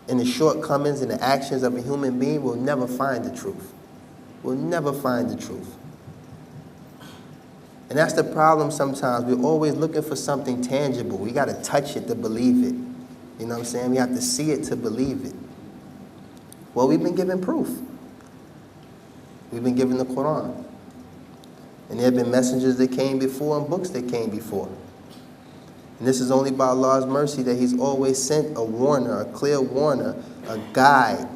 in the shortcomings and the actions of a human being, we'll never find the truth. We'll never find the truth. And that's the problem sometimes. We're always looking for something tangible. We got to touch it to believe it. You know what I'm saying? We have to see it to believe it. Well, we've been given proof. We've been given the Quran. And there have been messengers that came before and books that came before. And this is only by Allah's mercy that He's always sent a warner, a clear warner, a guide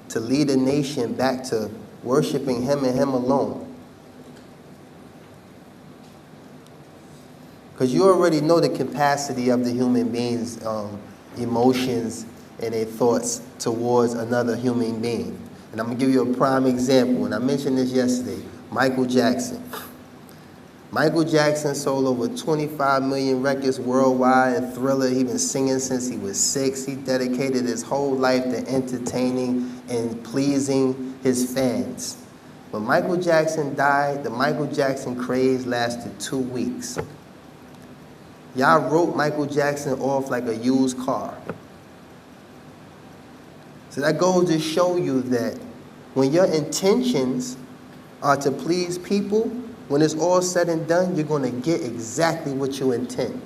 to lead a nation back to worshiping Him and Him alone. Because you already know the capacity of the human being's emotions and their thoughts towards another human being. And I'm going to give you a prime example, and I mentioned this yesterday. Michael Jackson. Michael Jackson sold over 25 million records worldwide, and Thriller, he's been singing since he was 6. He dedicated his whole life to entertaining and pleasing his fans. When Michael Jackson died, the Michael Jackson craze lasted 2 weeks. Y'all wrote Michael Jackson off like a used car. So that goes to show you that when your intentions are to please people, when it's all said and done, you're going to get exactly what you intend.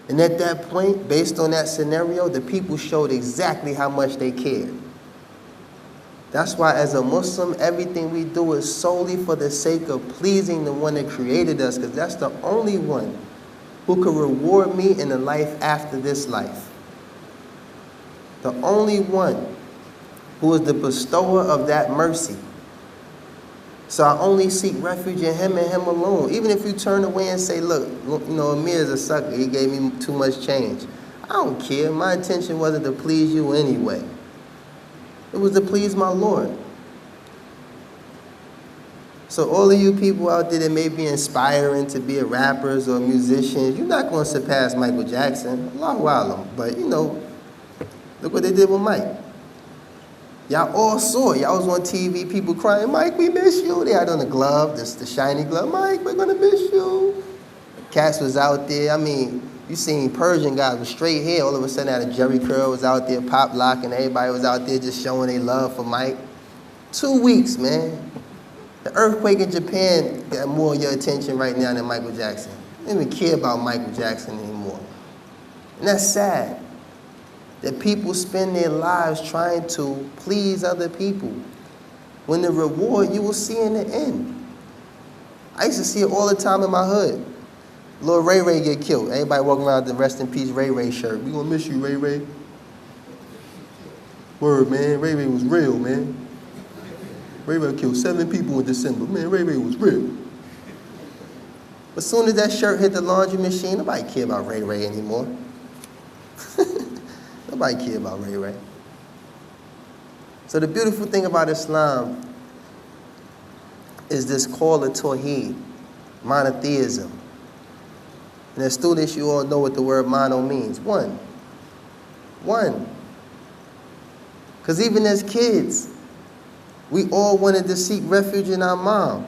And at that point, based on that scenario, the people showed exactly how much they cared. That's why as a Muslim, everything we do is solely for the sake of pleasing the one that created us, because that's the only one who can reward me in the life after this life. The only one who is the bestower of that mercy. So I only seek refuge in him and him alone. Even if you turn away and say, look, you know, Amir is a sucker. He gave me too much change. I don't care. My intention wasn't to please you anyway. It was to please my Lord. So all of you people out there that may be inspiring to be rappers or musicians, you're not going to surpass Michael Jackson. Allahu Alam. But, you know, look what they did with Mike. Y'all all saw it. Y'all was on TV, people crying, Mike, we miss you. They had on the glove, the shiny glove. Mike, we're going to miss you. Cass was out there. I mean, you seen Persian guys with straight hair. All of a sudden, out of Jerry Curl was out there, pop locking. Everybody was out there just showing their love for Mike. 2 weeks, man. The earthquake in Japan got more of your attention right now than Michael Jackson. They don't even care about Michael Jackson anymore. And that's sad. That people spend their lives trying to please other people, when the reward you will see in the end. I used to see it all the time in my hood. Lil Ray Ray get killed. Everybody walking around with the Rest in Peace Ray Ray shirt. We gonna miss you, Ray Ray. Word, man. Ray Ray was real, man. Ray Ray killed 7 people in December. Man, Ray Ray was real. But as soon as that shirt hit the laundry machine, nobody care about Ray Ray anymore. Nobody care about Ray Ray. So the beautiful thing about Islam is this call to Tawheed, monotheism. And as students, you all know what the word mono means. One. One. Because even as kids, we all wanted to seek refuge in our mom.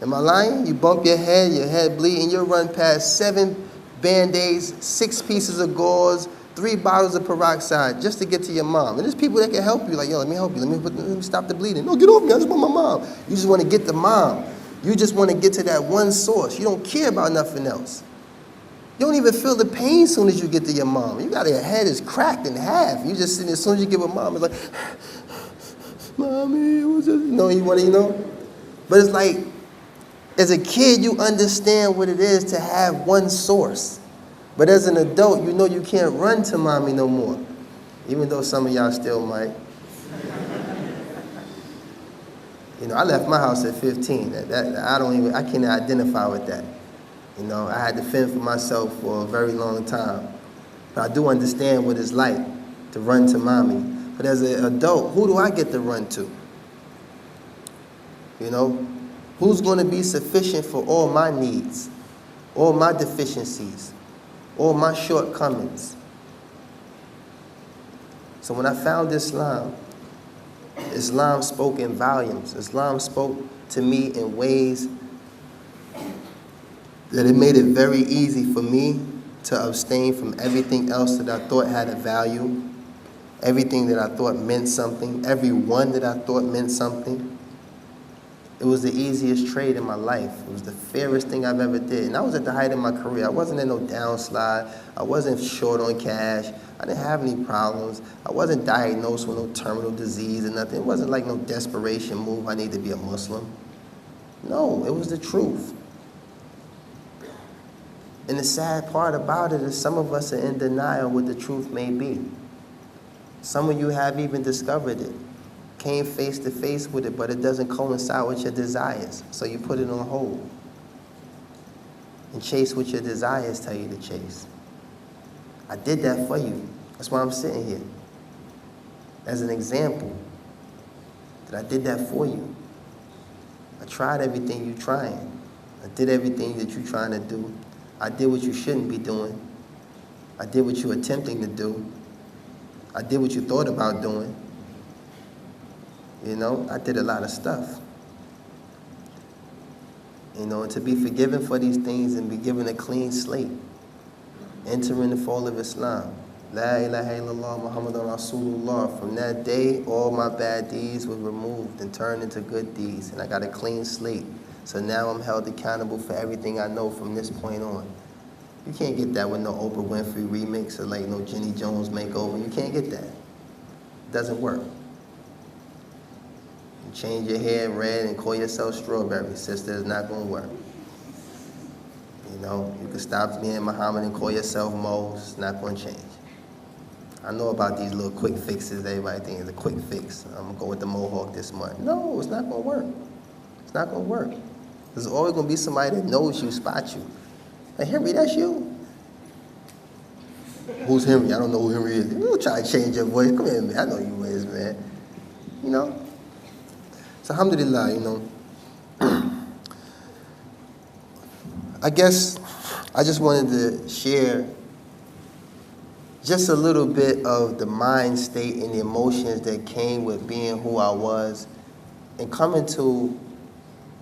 Am I lying? You bump your head bleeding, you'll run past 7 Band-Aids, 6 pieces of gauze, 3 bottles of peroxide just to get to your mom. And there's people that can help you, like, yo, let me help you. Let me stop the bleeding. No, get off me. I just want my mom. You just want to get the mom. You just want to get to that one source. You don't care about nothing else. You don't even feel the pain as soon as you get to your mom. You got your head is cracked in half. You just sitting there, as soon as you give a mom, it's like, Mommy, what's this? You know? But it's like, as a kid, you understand what it is to have one source. But as an adult, you know you can't run to mommy no more. Even though some of y'all still might. You know, I left my house at 15. I can't identify with that. You know, I had to fend for myself for a very long time. But I do understand what it's like to run to mommy. But as an adult, who do I get to run to? You know, who's going to be sufficient for all my needs, all my deficiencies, all my shortcomings? So when I found Islam, Islam spoke in volumes. Islam spoke to me in ways that it made it very easy for me to abstain from everything else that I thought had a value, everything that I thought meant something, everyone that I thought meant something. It was the easiest trade in my life. It was the fairest thing I've ever did. And I was at the height of my career. I wasn't in no downslide. I wasn't short on cash. I didn't have any problems. I wasn't diagnosed with no terminal disease or nothing. It wasn't like no desperation move. I need to be a Muslim. No, it was the truth. And the sad part about it is some of us are in denial what the truth may be. Some of you have even discovered it, came face to face with it, but it doesn't coincide with your desires, so you put it on hold. and chase what your desires tell you to chase. I did that for you. That's why I'm sitting here. As an example, that I did that for you. I tried everything you're trying. I did everything that you're trying to do. I did what you shouldn't be doing. I did what you're attempting to do. I did what you thought about doing. You know, I did a lot of stuff. You know, and to be forgiven for these things and be given a clean slate. Entering the fold of Islam. La ilaha illallah Muhammadan Rasulullah. From that day, all my bad deeds were removed and turned into good deeds. And I got a clean slate. So now I'm held accountable for everything I know from this point on. You can't get that with no Oprah Winfrey remix or like no Jenny Jones makeover. You can't get that. It doesn't work. You change your hair red and call yourself Strawberry. Sister, it's not going to work. You know, you can stop being Muhammad and call yourself Mo. It's not going to change. I know about these little quick fixes. Everybody thinks it's a quick fix. I'm going to go with the Mohawk this month. No, it's not going to work. It's not going to work. There's always going to be somebody that knows you, spot you. Hey, Henry, that's you. Who's Henry? I don't know who Henry is. You don't try to change your voice. Come here, man. I know you is, man. You know? So, alhamdulillah, you know. I guess I just wanted to share just a little bit of the mind state and the emotions that came with being who I was and coming to,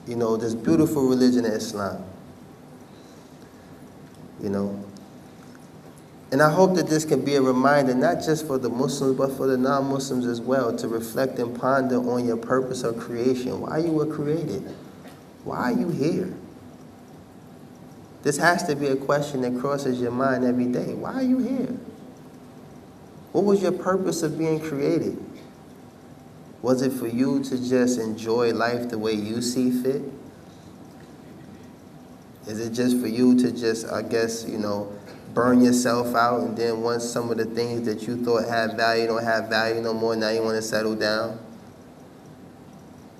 you know, this beautiful religion of Islam. You know, and I hope that this can be a reminder, not just for the Muslims, but for the non-Muslims as well, to reflect and ponder on your purpose of creation, why you were created, why are you here? This has to be a question that crosses your mind every day. Why are you here? What was your purpose of being created? Was it for you to just enjoy life the way you see fit? Is it just for you to just, I guess, you know, burn yourself out and then once some of the things that you thought had value don't have value no more, now you want to settle down?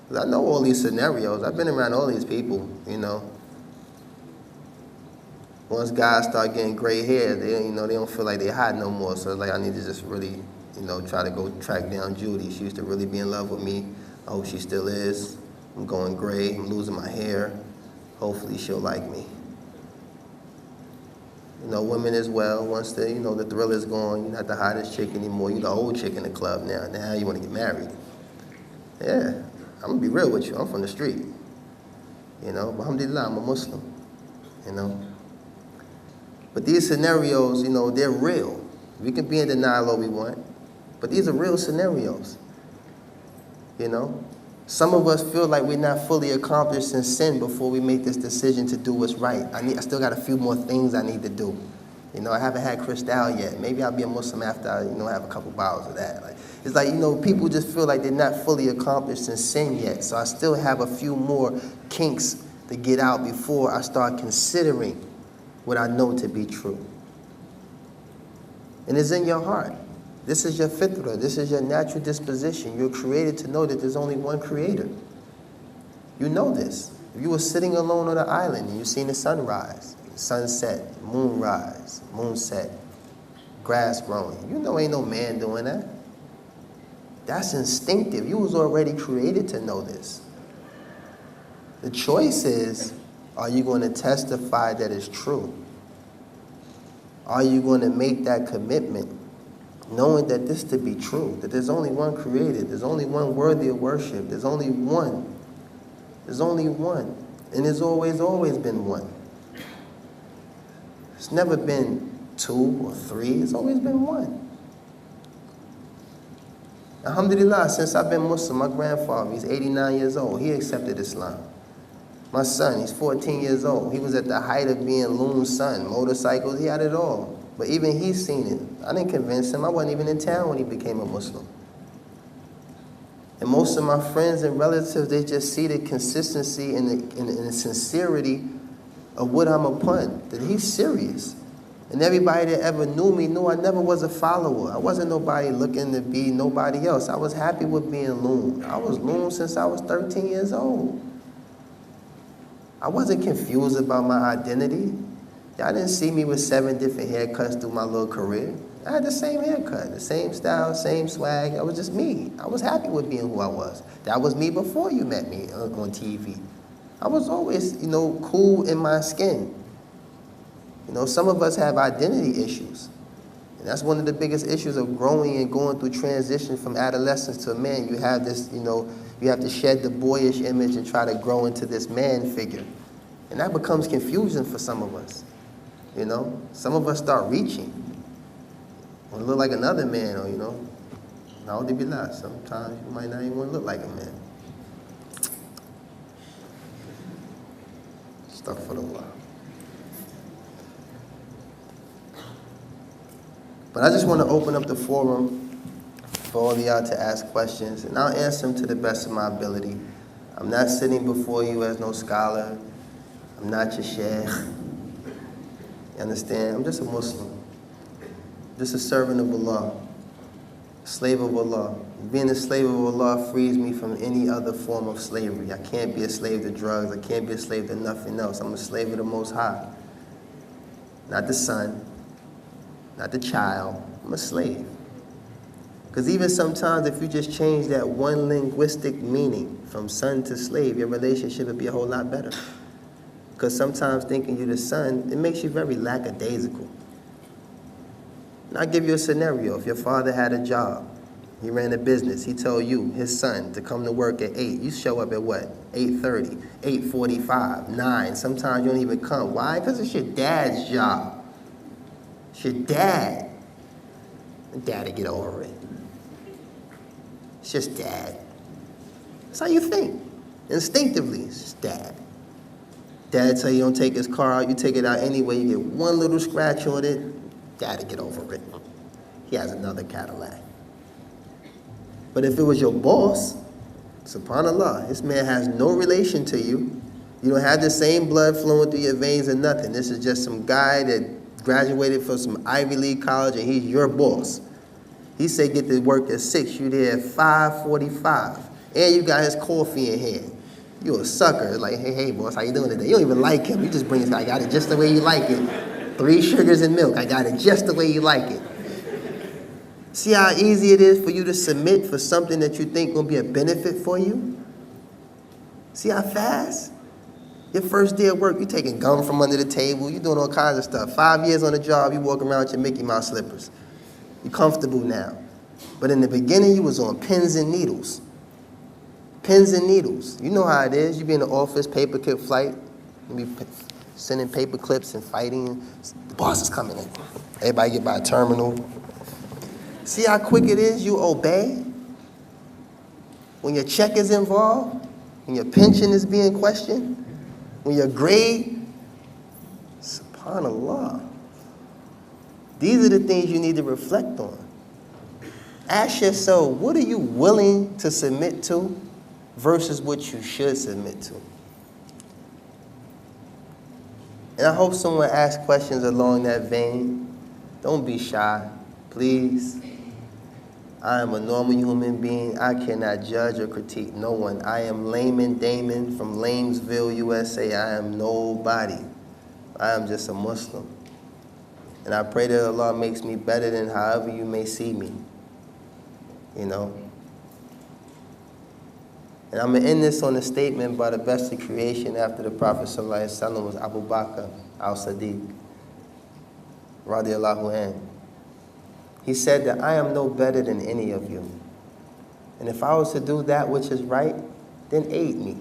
'Cause I know all these scenarios. I've been around all these people, you know. Once guys start getting gray hair, they, you know, they don't feel like they're hot no more. So it's like I need to just really, you know, try to go track down Judy. She used to really be in love with me. I hope she still is. I'm going gray. I'm losing my hair. Hopefully she'll like me. You know, women as well, once the, you know, the thrill is gone, you're not the hottest chick anymore, you're the old chick in the club now. Now you want to get married. Yeah, I'm going to be real with you. I'm from the street. You know, but alhamdulillah, I'm a Muslim. You know. But these scenarios, you know, they're real. We can be in denial all we want, but these are real scenarios. You know. Some of us feel like we're not fully accomplished in sin before we make this decision to do what's right. I still got a few more things I need to do. You know, I haven't had Cristal yet. Maybe I'll be a Muslim after I, you know, have a couple bottles of that. Like, it's like, you know, people just feel like they're not fully accomplished in sin yet. So I still have a few more kinks to get out before I start considering what I know to be true. And it's in your heart. This is your fitrah. This is your natural disposition. You're created to know that there's only one creator. You know this. If you were sitting alone on an island and you seen the sunrise, sunset, moonrise, moonset, grass growing, you know ain't no man doing that. That's instinctive. You was already created to know this. The choice is, are you going to testify that it's true? Are you going to make that commitment? Knowing that this to be true, that there's only one created, there's only one worthy of worship, there's only one. There's only one. And there's always been one. It's never been two or three, it's always been one. Alhamdulillah, since I've been Muslim, my grandfather, he's 89 years old, he accepted Islam. My son, he's 14 years old, he was at the height of being Loon's son, motorcycles, he had it all. But even he's seen it. I didn't convince him. I wasn't even in town when he became a Muslim. And most of my friends and relatives, they just see the consistency and the sincerity of what I'm upon, that he's serious. And everybody that ever knew me knew I never was a follower. I wasn't nobody looking to be nobody else. I was happy with being Loon. I was Loon since I was 13 years old. I wasn't confused about my identity. Y'all didn't see me with 7 different haircuts through my little career. I had the same haircut, the same style, same swag. I was just me. I was happy with being who I was. That was me before you met me on TV. I was always, cool in my skin. Some of us have identity issues. And that's one of the biggest issues of growing and going through transition from adolescence to a man. You have this, you have to shed the boyish image and try to grow into this man figure. And that becomes confusing for some of us. Some of us start reaching. Want to look like another man, or, now they be not. Sometimes you might not even want to look like a man. Stuff for the while. But I just want to open up the forum for all of y'all to ask questions, and I'll answer them to the best of my ability. I'm not sitting before you as no scholar. I'm not your sheikh. You understand? I'm just a Muslim. Just a servant of Allah. A slave of Allah. Being a slave of Allah frees me from any other form of slavery. I can't be a slave to drugs. I can't be a slave to nothing else. I'm a slave of the Most High. Not the son. Not the child. I'm a slave. Because even sometimes if you just change that one linguistic meaning from son to slave, your relationship would be a whole lot better. Because sometimes thinking you're the son, it makes you very lackadaisical. And I'll give you a scenario. If your father had a job, he ran a business, he told you, his son, to come to work at 8. You show up at what? 8:30, 8:45, 9. Sometimes you don't even come. Why? Because it's your dad's job. It's your dad. And dad'll get over it. It's just dad. That's how you think. Instinctively, it's just dad. Dad tell you don't take his car out, you take it out anyway, you get one little scratch on it, dad'll get over it. He has another Cadillac. But if it was your boss, subhanAllah, this man has no relation to you. You don't have the same blood flowing through your veins or nothing. This is just some guy that graduated from some Ivy League college and he's your boss. He said get to work at 6, you there at 5:45. And you got his coffee in hand. You a sucker. Like, hey, boss, how you doing today? You don't even like him. You just bring it. I got it just the way you like it. 3 sugars and milk. I got it just the way you like it. See how easy it is for you to submit for something that you think will be a benefit for you? See how fast? Your first day at work, you taking gum from under the table. You doing all kinds of stuff. 5 years on the job, you walk around with your Mickey Mouse slippers. You're comfortable now. But in the beginning, you was on pins and needles. Pins and needles. You know how it is. You be in the office, paper clip flight. You be sending paper clips and fighting. The boss is coming in. Everybody get by a terminal. See how quick it is you obey? When your check is involved, when your pension is being questioned, when your grade, subhanAllah. These are the things you need to reflect on. Ask yourself, what are you willing to submit to versus what you should submit to? And I hope someone asks questions along that vein. Don't be shy, please. I am a normal human being. I cannot judge or critique no one. I am Layman Damon from Lamesville, USA. I am nobody. I am just a Muslim. And I pray that Allah makes me better than however you may see me. You know? And I'm going to end this on a statement by the best of creation after the Prophet ﷺ was Abu Bakr al-Siddiq, radiallahu anhu. He said that I am no better than any of you. And if I was to do that which is right, then aid me.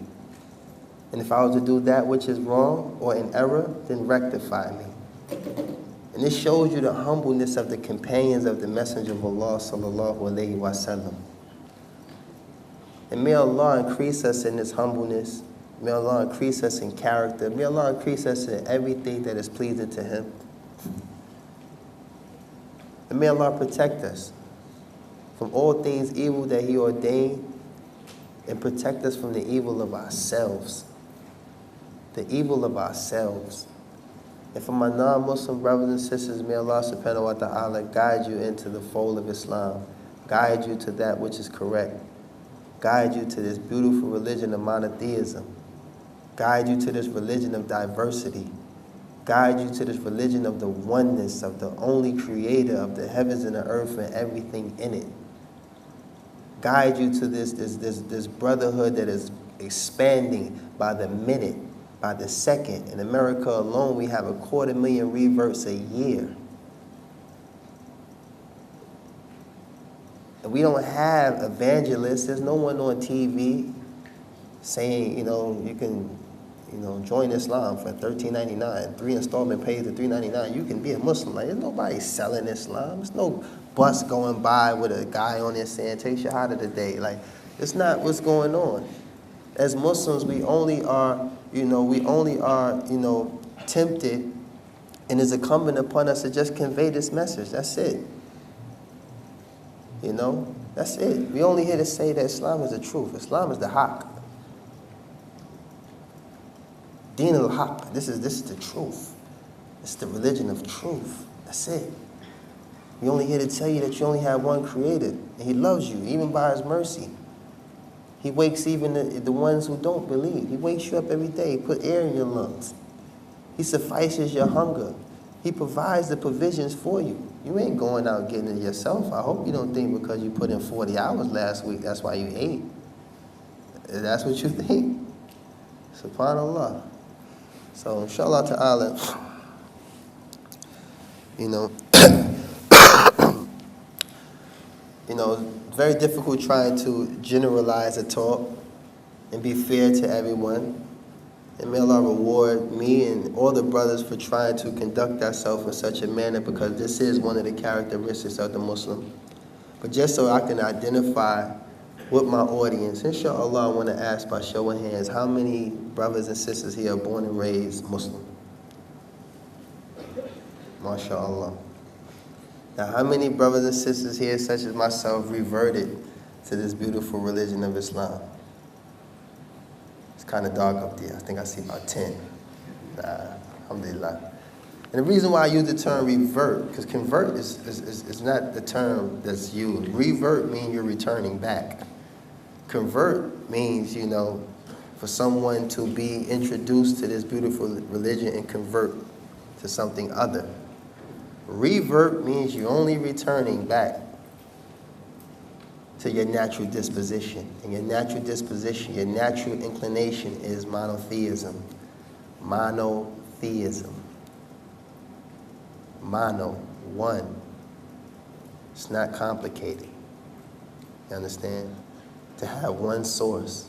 And if I was to do that which is wrong or in error, then rectify me. And this shows you the humbleness of the companions of the Messenger of Allah sallallahu alayhi wa sallam. And may Allah increase us in this humbleness. May Allah increase us in character. May Allah increase us in everything that is pleasing to Him. And may Allah protect us from all things evil that He ordained and protect us from the evil of ourselves. The evil of ourselves. And for my non-Muslim brothers and sisters, may Allah subhanahu wa ta'ala guide you into the fold of Islam. Guide you to that which is correct. Guide you to this beautiful religion of monotheism. guide you to this religion of diversity, guide you to this religion of the oneness of the only creator of the heavens and the earth and everything in it. Guide you to this brotherhood that is expanding by the minute, by the second. In America alone, we have 250,000 reverts a year. And we don't have evangelists. There's no one on TV saying, you can, join Islam for $13.99, 3 installment pays at $3.99. You can be a Muslim. Like, there's nobody selling Islam. There's no bus going by with a guy on there saying, take shahada today. Like, it's not what's going on. As Muslims, we only are, tempted, and it's incumbent upon us to just convey this message. That's it. That's it. We only here to say that Islam is the truth. Islam is the haqq. Deen al-haqq. This is the truth. It's the religion of truth. That's it. We only here to tell you that you only have one creator, and he loves you, even by his mercy. He wakes even the ones who don't believe. He wakes you up every day. He put air in your lungs. He suffices your hunger. He provides the provisions for you. You ain't going out getting it yourself. I hope you don't think because you put in 40 hours last week, that's why you ate. That's what you think. SubhanAllah. So, inshallah ta'ala, it's very difficult trying to generalize a talk and be fair to everyone. And may Allah reward me and all the brothers for trying to conduct ourselves in such a manner, because this is one of the characteristics of the Muslim. But just so I can identify with my audience, inshallah, I want to ask by show of hands, how many brothers and sisters here are born and raised Muslim? MashaAllah. Now, how many brothers and sisters here, such as myself, reverted to this beautiful religion of Islam? It's kind of dark up there. I think I see about 10. Alhamdulillah. And the reason why I use the term revert, because convert is not the term that's used. Revert means you're returning back. Convert means, for someone to be introduced to this beautiful religion and convert to something other. Revert means you're only returning back to your natural disposition. And your natural disposition, your natural inclination is monotheism. Monotheism. Mono, one. It's not complicated. You understand? To have one source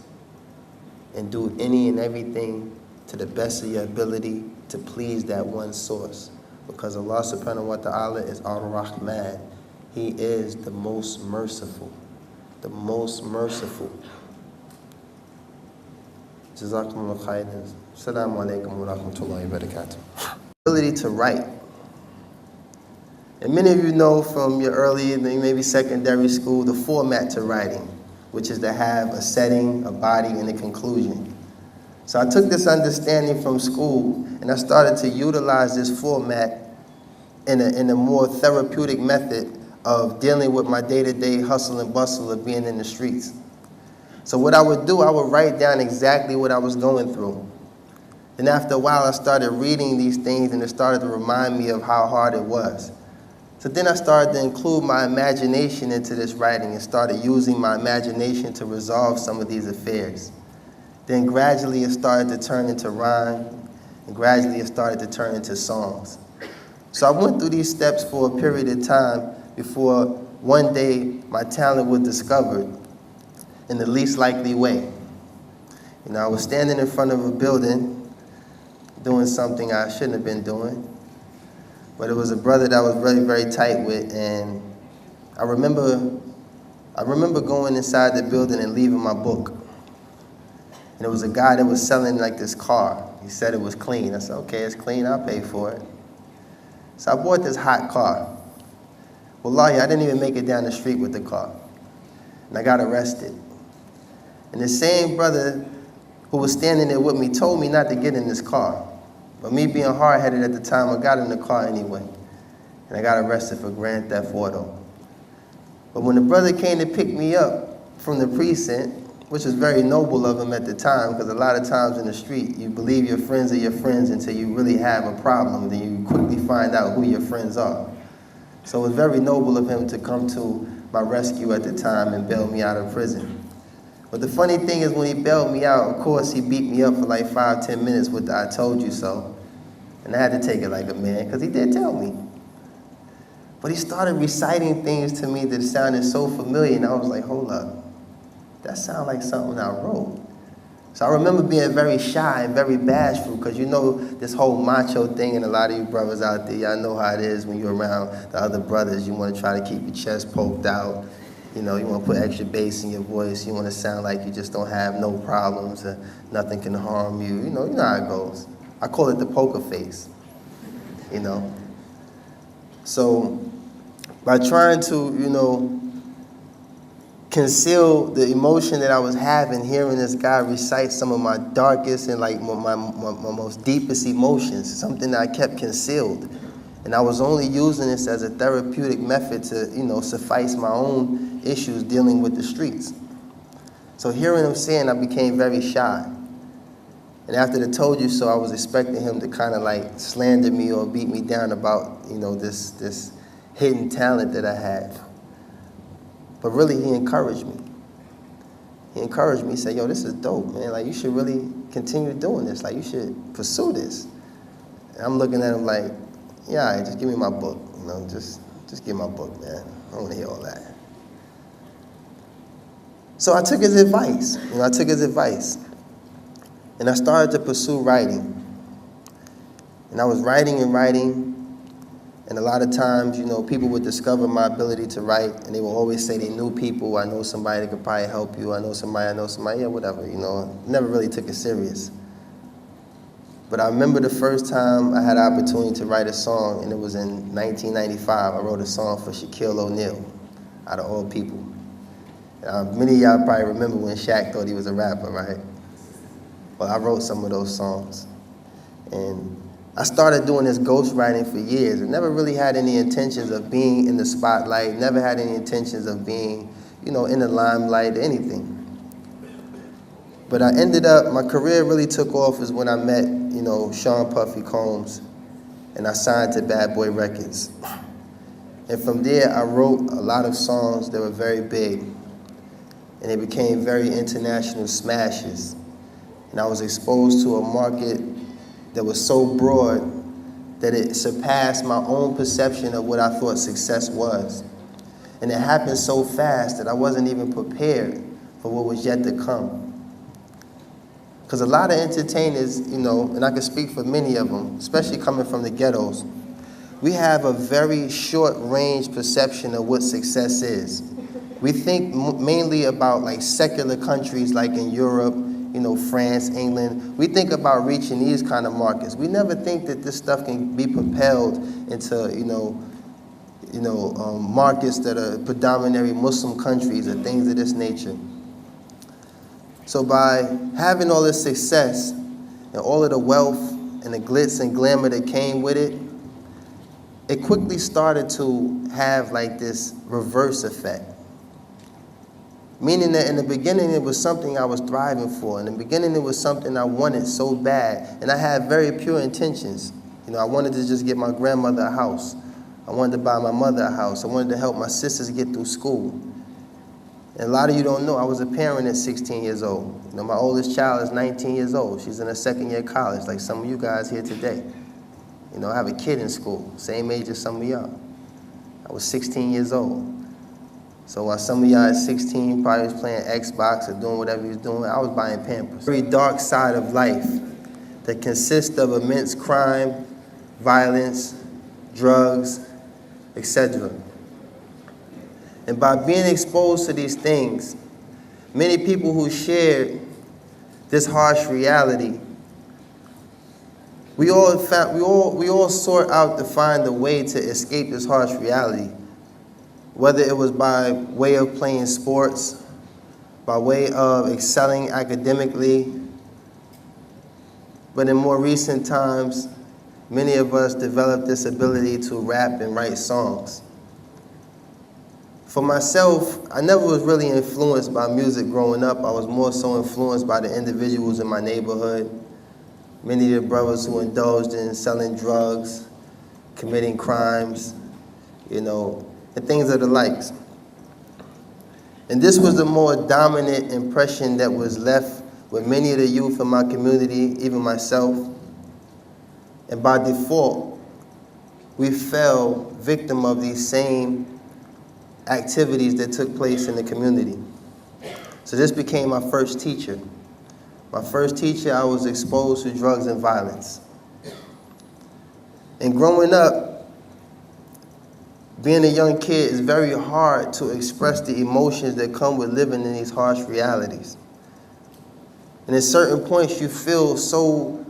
and do any and everything to the best of your ability to please that one source. Because Allah subhanahu wa ta'ala is Ar-Rahman. He is the most merciful. The most merciful. Jazakumullah khairan. Assalamu alaikum wa rahmatullahi wa barakatuh. Ability to write. And many of you know from your early, maybe secondary school, the format to writing, which is to have a setting, a body, and a conclusion. So I took this understanding from school, and I started to utilize this format in a more therapeutic method of dealing with my day-to-day hustle and bustle of being in the streets. So what I would do, I would write down exactly what I was going through. And after a while, I started reading these things, and it started to remind me of how hard it was. So then I started to include my imagination into this writing and started using my imagination to resolve some of these affairs. Then gradually it started to turn into rhyme, and gradually it started to turn into songs. So I went through these steps for a period of time before one day my talent was discovered in the least likely way. I was standing in front of a building doing something I shouldn't have been doing, but it was a brother that I was very, very tight with, and I remember going inside the building and leaving my book. And it was a guy that was selling like this car. He said it was clean. I said, okay, it's clean, I'll pay for it. So I bought this hot car. Wallahi, I didn't even make it down the street with the car. And I got arrested. And the same brother who was standing there with me told me not to get in this car. But me being hard-headed at the time, I got in the car anyway. And I got arrested for grand theft auto. But when the brother came to pick me up from the precinct, which is very noble of him at the time, because a lot of times in the street, you believe your friends are your friends until you really have a problem, then you quickly find out who your friends are. So it was very noble of him to come to my rescue at the time and bail me out of prison. But the funny thing is, when he bailed me out, of course, he beat me up for like 5-10 minutes with the "I told you so." And I had to take it like a man, because he did tell me. But he started reciting things to me that sounded so familiar, and I was like, hold up, that sounds like something I wrote. So I remember being very shy and very bashful, because you know this whole macho thing, and a lot of you brothers out there, y'all know how it is when you're around the other brothers. You want to try to keep your chest poked out. You know, you want to put extra bass in your voice. You want to sound like you just don't have no problems, and nothing can harm you. You know how it goes. I call it the poker face, you know. So by trying to, conceal the emotion that I was having, hearing this guy recite some of my darkest and like my most deepest emotions, something that I kept concealed. And I was only using this as a therapeutic method to, suffice my own issues dealing with the streets. So hearing him saying, I became very shy. And after the "told you so," I was expecting him to kind of like slander me or beat me down about, this hidden talent that I had. But really, he encouraged me. He encouraged me, he said, yo, this is dope, man. Like, you should really continue doing this. Like, you should pursue this. And I'm looking at him like, yeah, all right, just give me my book. Just give me my book, man. I don't want to hear all that. So I took his advice. And I started to pursue writing. And I was writing, and a lot of times, people would discover my ability to write, and they will always say they knew people. I know somebody that could probably help you. I know somebody, yeah, whatever, Never really took it serious. But I remember the first time I had an opportunity to write a song, and it was in 1995. I wrote a song for Shaquille O'Neal, out of all people. Many of y'all probably remember when Shaq thought he was a rapper, right? Well, I wrote some of those songs. And I started doing this ghostwriting for years. I never really had any intentions of being in the spotlight, never had any intentions of being, in the limelight or anything. But I ended up, my career really took off is when I met, Sean Puffy Combs, and I signed to Bad Boy Records. And from there, I wrote a lot of songs that were very big, and they became very international smashes. And I was exposed to a market that was so broad that it surpassed my own perception of what I thought success was. And it happened so fast that I wasn't even prepared for what was yet to come. Because a lot of entertainers, and I can speak for many of them, especially coming from the ghettos, we have a very short-range perception of what success is. We think mainly about like secular countries like in Europe, France, England. We think about reaching these kind of markets. We never think that this stuff can be propelled into, markets that are predominantly Muslim countries or things of this nature. So by having all this success and all of the wealth and the glitz and glamour that came with it, it quickly started to have like this reverse effect. Meaning that in the beginning it was something I was thriving for. In the beginning it was something I wanted so bad. And I had very pure intentions. I wanted to just get my grandmother a house. I wanted to buy my mother a house. I wanted to help my sisters get through school. And a lot of you don't know, I was a parent at 16 years old. My oldest child is 19 years old. She's in her second year of college, like some of you guys here today. I have a kid in school, same age as some of y'all. I was 16 years old. So while some of y'all at 16 probably was playing Xbox or doing whatever he was doing, I was buying Pampers. Very dark side of life that consists of immense crime, violence, drugs, etc. And by being exposed to these things, many people who shared this harsh reality, we all sought out to find a way to escape this harsh reality. Whether it was by way of playing sports, by way of excelling academically, but in more recent times, many of us developed this ability to rap and write songs. For myself, I never was really influenced by music growing up. I was more so influenced by the individuals in my neighborhood. Many of the brothers who indulged in selling drugs, committing crimes, and things of the likes. And this was the more dominant impression that was left with many of the youth in my community, even myself. And by default, we fell victim of these same activities that took place in the community. So this became my first teacher. My first teacher, I was exposed to drugs and violence. And growing up, being a young kid, is very hard to express the emotions that come with living in these harsh realities. And at certain points, you feel so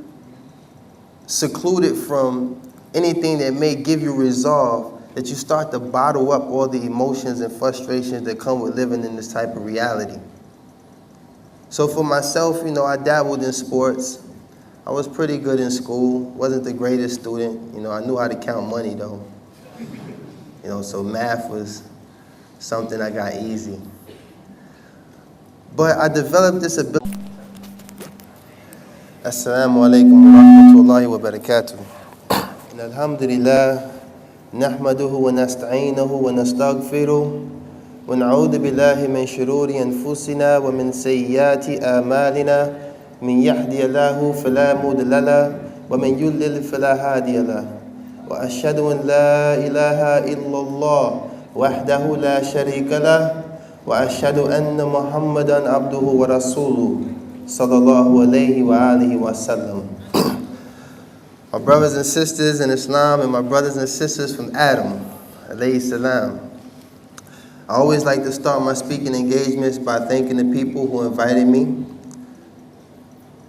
secluded from anything that may give you resolve that you start to bottle up all the emotions and frustrations that come with living in this type of reality. So for myself, I dabbled in sports. I was pretty good in school, wasn't the greatest student. I knew how to count money though. So math was something I got easy. But I developed this ability. Assalamu alaikum wa rahmatullahi wa barakatuh. Alhamdulillah. نحمده ونستعينه ونستغفره ونعوذ بالله من شرور أنفسنا ومن سيئات آمالنا من يهدي الله فلا مضل له ومن يضلل فلا هادي له وأشهد أن لا إله إلا الله وحده لا شريك له وأشهد أن محمدا عبده ورسوله صلى الله عليه وآله وسلم. My brothers and sisters in Islam and my brothers and sisters from Adam, alayhi salam. I always like to start my speaking engagements by thanking the people who invited me.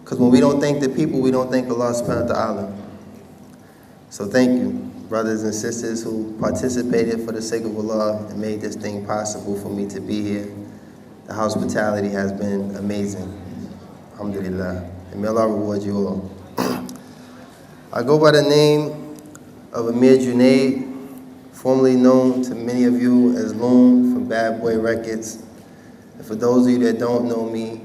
Because when we don't thank the people, we don't thank Allah subhanahu wa ta'ala. So thank you, brothers and sisters who participated for the sake of Allah and made this thing possible for me to be here. The hospitality has been amazing. Alhamdulillah. And may Allah reward you all. I go by the name of Amir, formerly known to many of you as Loon from Bad Boy Records. And for those of you that don't know me,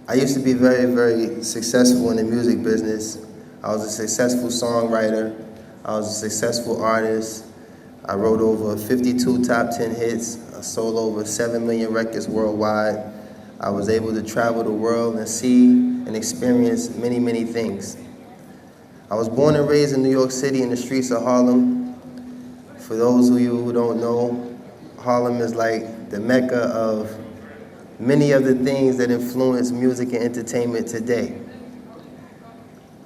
I used to be very, very successful in the music business. I was a successful songwriter. I was a successful artist. I wrote over 52 top 10 hits. I sold over 7 million records worldwide. I was able to travel the world and see and experience many, many things. I was born and raised in New York City in the streets of Harlem. For those of you who don't know, Harlem is like the mecca of many of the things that influence music and entertainment today.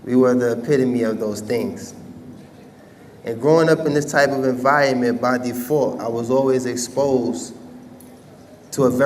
We were the epitome of those things. And growing up in this type of environment, by default, I was always exposed to a very